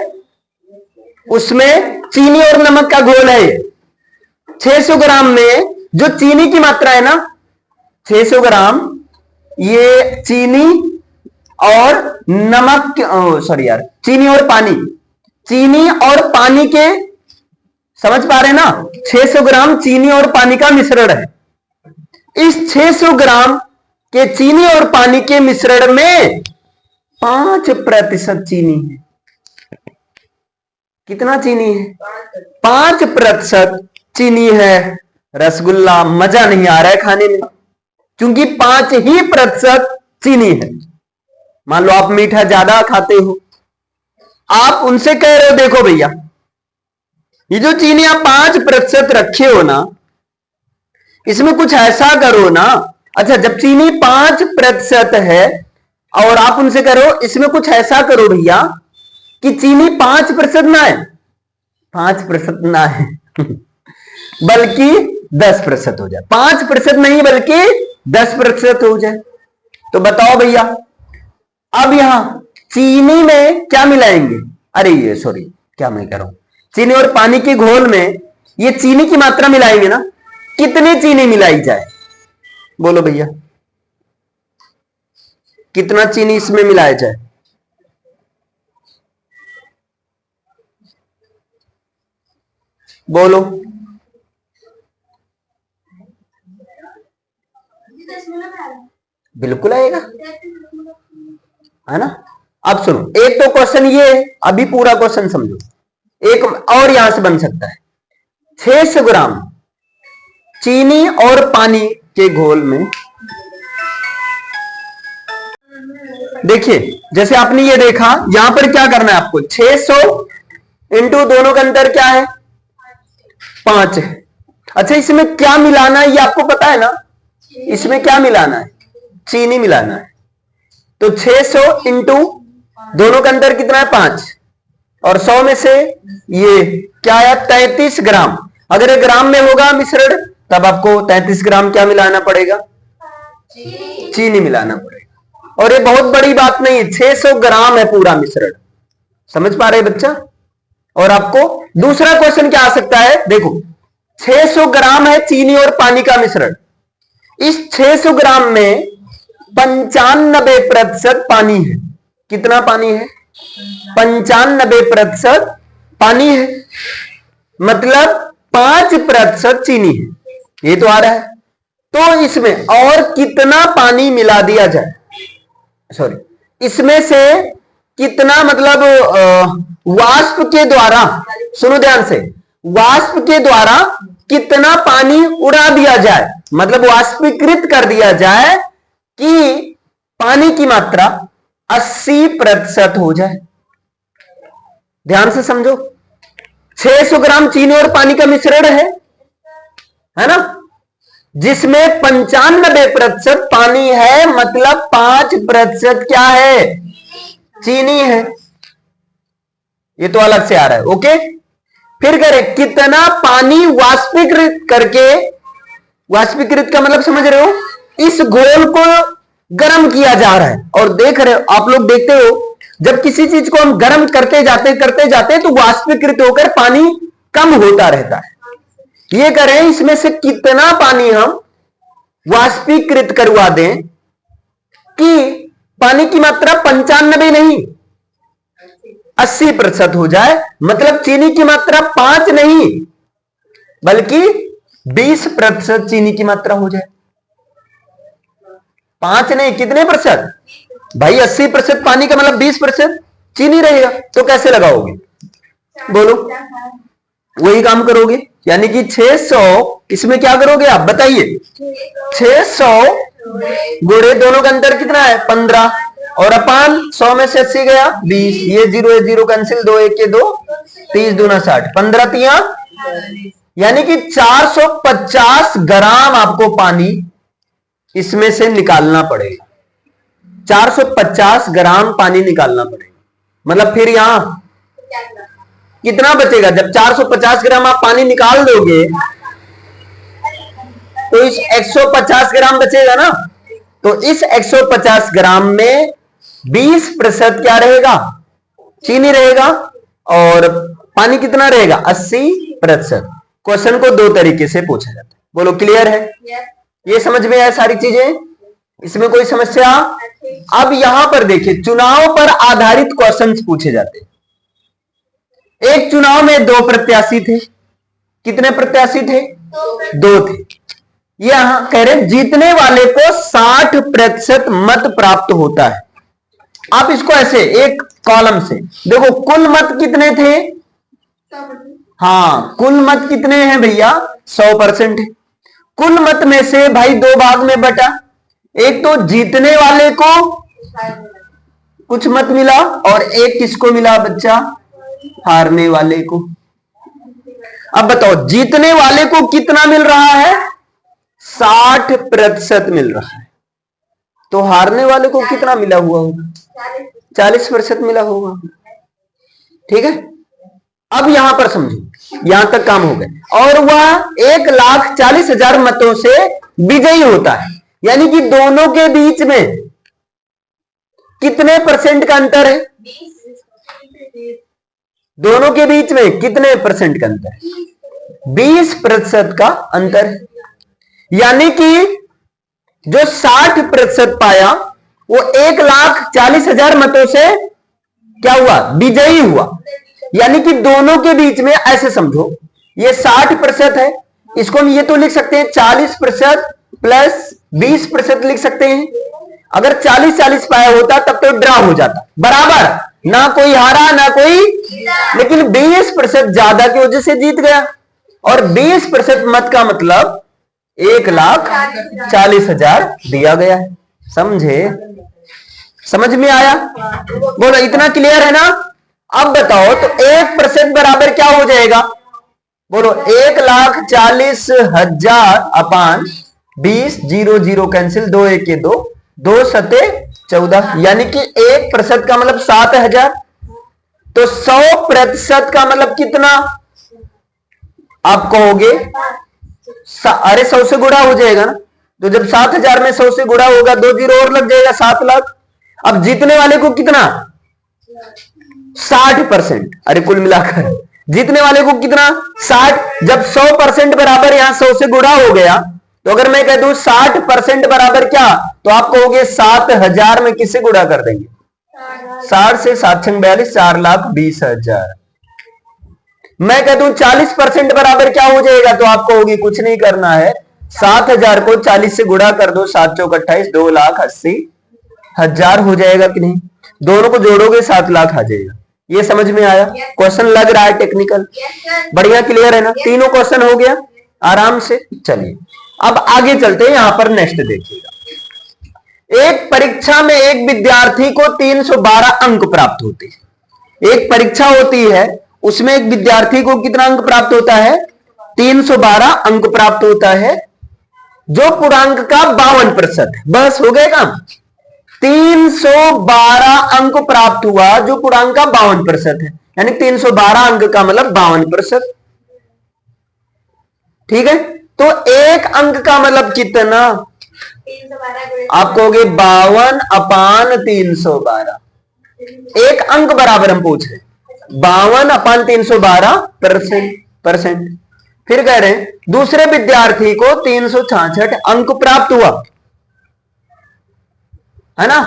उसमें चीनी और नमक का घोल है। 600 ग्राम में जो चीनी की मात्रा है ना 600 ग्राम, ये चीनी और नमक, सॉरी यार, चीनी और पानी, चीनी और पानी के, समझ पा रहे हैं ना, 600 ग्राम चीनी और पानी का मिश्रण है। इस 600 ग्राम के चीनी और पानी के मिश्रण में 5% चीनी है। कितना चीनी है? 5% चीनी है। रसगुल्ला मजा नहीं आ रहा है खाने में, क्योंकि 5% चीनी है। मान लो आप मीठा ज्यादा खाते हो, आप उनसे कह रहे हो देखो भैया, ये जो चीनी आप 5% रखे हो ना, इसमें कुछ ऐसा करो ना। अच्छा, जब चीनी 5% है और आप उनसे करो इसमें कुछ ऐसा करो भैया कि चीनी 5% ना है, 5% ना है बल्कि 10% हो जाए। 5% नहीं बल्कि 10% हो जाए। तो बताओ भैया, अब यहां चीनी में क्या मिलाएंगे? अरे ये सॉरी, क्या मैं कह रहा हूं, चीनी और पानी के घोल में ये चीनी की मात्रा मिलाएंगे ना। कितनी चीनी मिलाई जाए? बोलो भैया, कितना चीनी इसमें मिलाया जाए? बोलो। बिल्कुल आएगा, है ना। अब सुनो, एक तो क्वेश्चन ये है, अभी पूरा क्वेश्चन समझो। एक और यहां से बन सकता है, 600 ग्राम चीनी और पानी के घोल में, देखिए जैसे आपने ये देखा, यहां पर क्या करना है आपको, 600 इंटू दोनों का अंतर क्या है? 5 है। अच्छा, इसमें क्या मिलाना है ये आपको पता है ना? इसमें क्या मिलाना है? चीनी मिलाना है। तो 600 इंटू दोनों का अंतर कितना है? 5, और 100 में से ये क्या है? 33 ग्राम। अगर ये ग्राम में होगा मिश्रण, तब आपको 33 ग्राम क्या मिलाना पड़ेगा? चीनी मिलाना पड़ेगा। और ये बहुत बड़ी बात नहीं है, 600 ग्राम है पूरा मिश्रण। समझ पा रहे बच्चा? और आपको दूसरा क्वेश्चन क्या आ सकता है? देखो, 600 ग्राम है चीनी और पानी का मिश्रण। इस 600 ग्राम में 95% पानी है। कितना पानी है? 95% पानी है, मतलब 5% चीनी है। ये तो आ रहा है। तो इसमें और कितना पानी मिला दिया जाए? सॉरी, इसमें से कितना, मतलब वाष्प के द्वारा, सुनो ध्यान से, वाष्प के द्वारा कितना पानी उड़ा दिया जाए, मतलब वाष्पीकृत कर दिया जाए कि पानी की मात्रा 80% हो जाए। ध्यान से समझो, 600 ग्राम चीनी और पानी का मिश्रण है ना, जिसमें 95% पानी है, मतलब 5% क्या है? चीनी है। ये तो अलग से आ रहा है। ओके, फिर करें, कितना पानी वाष्पीकृत करके, वाष्पीकृत का मतलब समझ रहे हो, इस घोल को गर्म किया जा रहा है। और देख रहे हो आप लोग, देखते हो जब किसी चीज को हम गर्म करते जाते तो वाष्पीकृत होकर पानी कम होता रहता है। ये करें, इसमें से कितना पानी हम वाष्पीकृत करवा दें कि पानी की मात्रा 95 नहीं 80% हो जाए, मतलब चीनी की मात्रा 5 नहीं बल्कि 20% चीनी की मात्रा हो जाए। 5 नहीं, कितने प्रतिशत भाई? 80% पानी का मतलब 20% चीनी रहेगा। तो कैसे लगाओगे? बोलो, वही काम करोगे, यानी कि 600, इसमें क्या करोगे आप बताइए? 600 गुणे दोनों का अंतर कितना है? 15, और अपान 100 में से 80 गया 20, ये 0 0 कैंसिल, 2 1 के 2, 30 दूना 60, 15 तिया, यानी कि 450 ग्राम आपको पानी इसमें से निकालना पड़ेगा। 450 ग्राम पानी निकालना पड़ेगा। मतलब फिर यहां कितना बचेगा? जब 450 ग्राम आप पानी निकाल दोगे तो इस 150 ग्राम बचेगा ना। तो इस 150 ग्राम में 20% क्या रहेगा? चीनी रहेगा। और पानी कितना रहेगा? 80%। क्वेश्चन को दो तरीके से पूछा जाता है। बोलो, क्लियर है? ये समझ में आया सारी चीजें? इसमें कोई समस्या? अब यहां पर देखिए, चुनाव पर आधारित क्वेश्चंस पूछे जाते हैं। एक चुनाव में 2 प्रत्याशी थे। कितने प्रत्याशी थे? 2 थे। यहां कह रहे जीतने वाले को 60% मत प्राप्त होता है। आप इसको ऐसे एक कॉलम से देखो, कुल मत कितने थे? हाँ, कुल मत कितने हैं भैया? 100% है। कुल मत में से भाई 2 भाग में बटा। एक तो जीतने वाले को कुछ मत मिला और एक किसको मिला बच्चा? हारने वाले को। अब बताओ जीतने वाले को कितना मिल रहा है? 60% मिल रहा है। तो हारने वाले को कितना मिला हुआ होगा? 40% मिला होगा। ठीक है, अब यहां पर समझो, यहां तक काम हो गया। और वह 1,40,000 मतों से विजयी होता है। यानी कि दोनों के बीच में कितने परसेंट का अंतर है? दोनों के बीच में कितने परसेंट का अंतर है? 20% का अंतर है। यानी कि जो 60% पाया वो 1,40,000 मतों से क्या हुआ? विजयी हुआ। यानी कि दोनों के बीच में ऐसे समझो, ये 60% है, इसको हम ये तो लिख सकते हैं 40% प्लस 20% लिख सकते हैं। अगर 40-40 पाया होता तब तो ड्रा हो जाता, बराबर, ना कोई हारा ना कोई, लेकिन 20% ज्यादा की वजह से जीत गया। और 20% मत का मतलब 1,40,000 दिया गया है। समझे? समझ में आया? बोलो, इतना क्लियर है ना? अब बताओ तो 1% बराबर क्या हो जाएगा? बोलो, 1,40,000 अपान 20, 0 0 कैंसिल, 2 1 के 2, 2 सते 14, यानी कि 1% का मतलब 7,000। तो 100% का मतलब कितना? आप कहोगे अरे 100 से गुणा हो जाएगा ना, तो जब 7,000 में 100 से गुणा होगा 2 0 और लग जाएगा, 7 लाख। अब जीतने वाले को कितना? 60%। अरे कुल मिलाकर जीतने वाले को कितना? 60। जब 100% बराबर यहां 100 से गुणा हो गया, तो अगर मैं कह दूं 60% बराबर क्या, तो आप कहोगे 7,000 में किससे गुणा कर देंगे? 60 से 7 6 42, 4,20,000। मैं कह दूं 40% बराबर क्या हो जाएगा, तो आप कहोगे कुछ नहीं करना है, 7,000 को 40 से गुणा कर दो, 7 चौक 28, 2,80,000 हो जाएगा कि नहीं? दोनों को जोड़ोगे 7 लाख आ जाएगा। ये समझ में आया? क्वेश्चन लग रहा है टेक्निकल? बढ़िया, क्लियर है ना? तीनों क्वेश्चन हो गया आराम से। चलिए अब आगे चलते हैं। यहां पर नेक्स्ट देखिएगा, एक परीक्षा में एक विद्यार्थी को 312 अंक प्राप्त होते हैं। एक परीक्षा होती है, उसमें एक विद्यार्थी को कितना अंक प्राप्त होता है? 312 अंक प्राप्त होता है, जो पूर्णांक का 52% है। बस हो गए काम। 312 अंक प्राप्त हुआ जो पूर्णांक का 52% है, यानी 312 अंक का मतलब 52%। ठीक है, तो एक अंक का मतलब कितना? आप कहोगे 52/312। एक अंक बराबर हम पूछ रहे हैं 52/312%। फिर कह रहे हैं दूसरे विद्यार्थी को 366 अंक प्राप्त हुआ, है ना?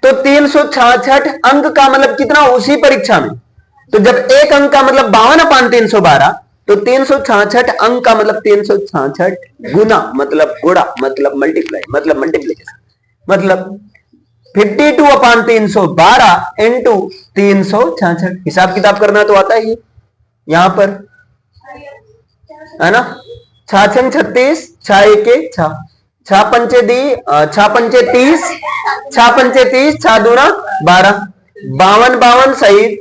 तो 366 अंक का मतलब कितना उसी परीक्षा में? तो जब एक अंक का मतलब 52/312, तो 366 अंक का मतलब 366 गुना मतलब गुणा मतलब मल्टीप्लाई मतलब मल्टीप्लीकेशन मतलब 52/312 इंटू 366। हिसाब किताब करना तो आता ही है यहां पर, है ना? 6 6 36, 6 1 6, 6 पंचे 30, 6 दूना 12, 52 सही,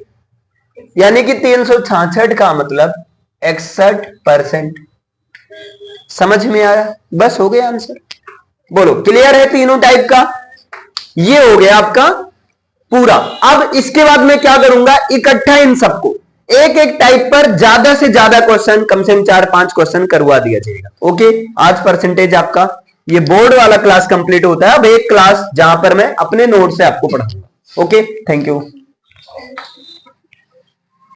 यानी कि 366 का मतलब 61%। समझ में आया? बस हो गया आंसर। बोलो, क्लियर है तीनों टाइप का? ये हो गया आपका पूरा। अब इसके बाद मैं क्या करूंगा, इकट्ठा इन सबको एक एक टाइप पर ज्यादा से ज्यादा क्वेश्चन, कम से कम 4-5 क्वेश्चन करवा दिया जाएगा। ओके, आज परसेंटेज आपका ये बोर्ड वाला क्लास कंप्लीट होता है। अब एक क्लास जहां पर मैं अपने नोट से आपको पढ़ाऊंगा। Okay, thank you.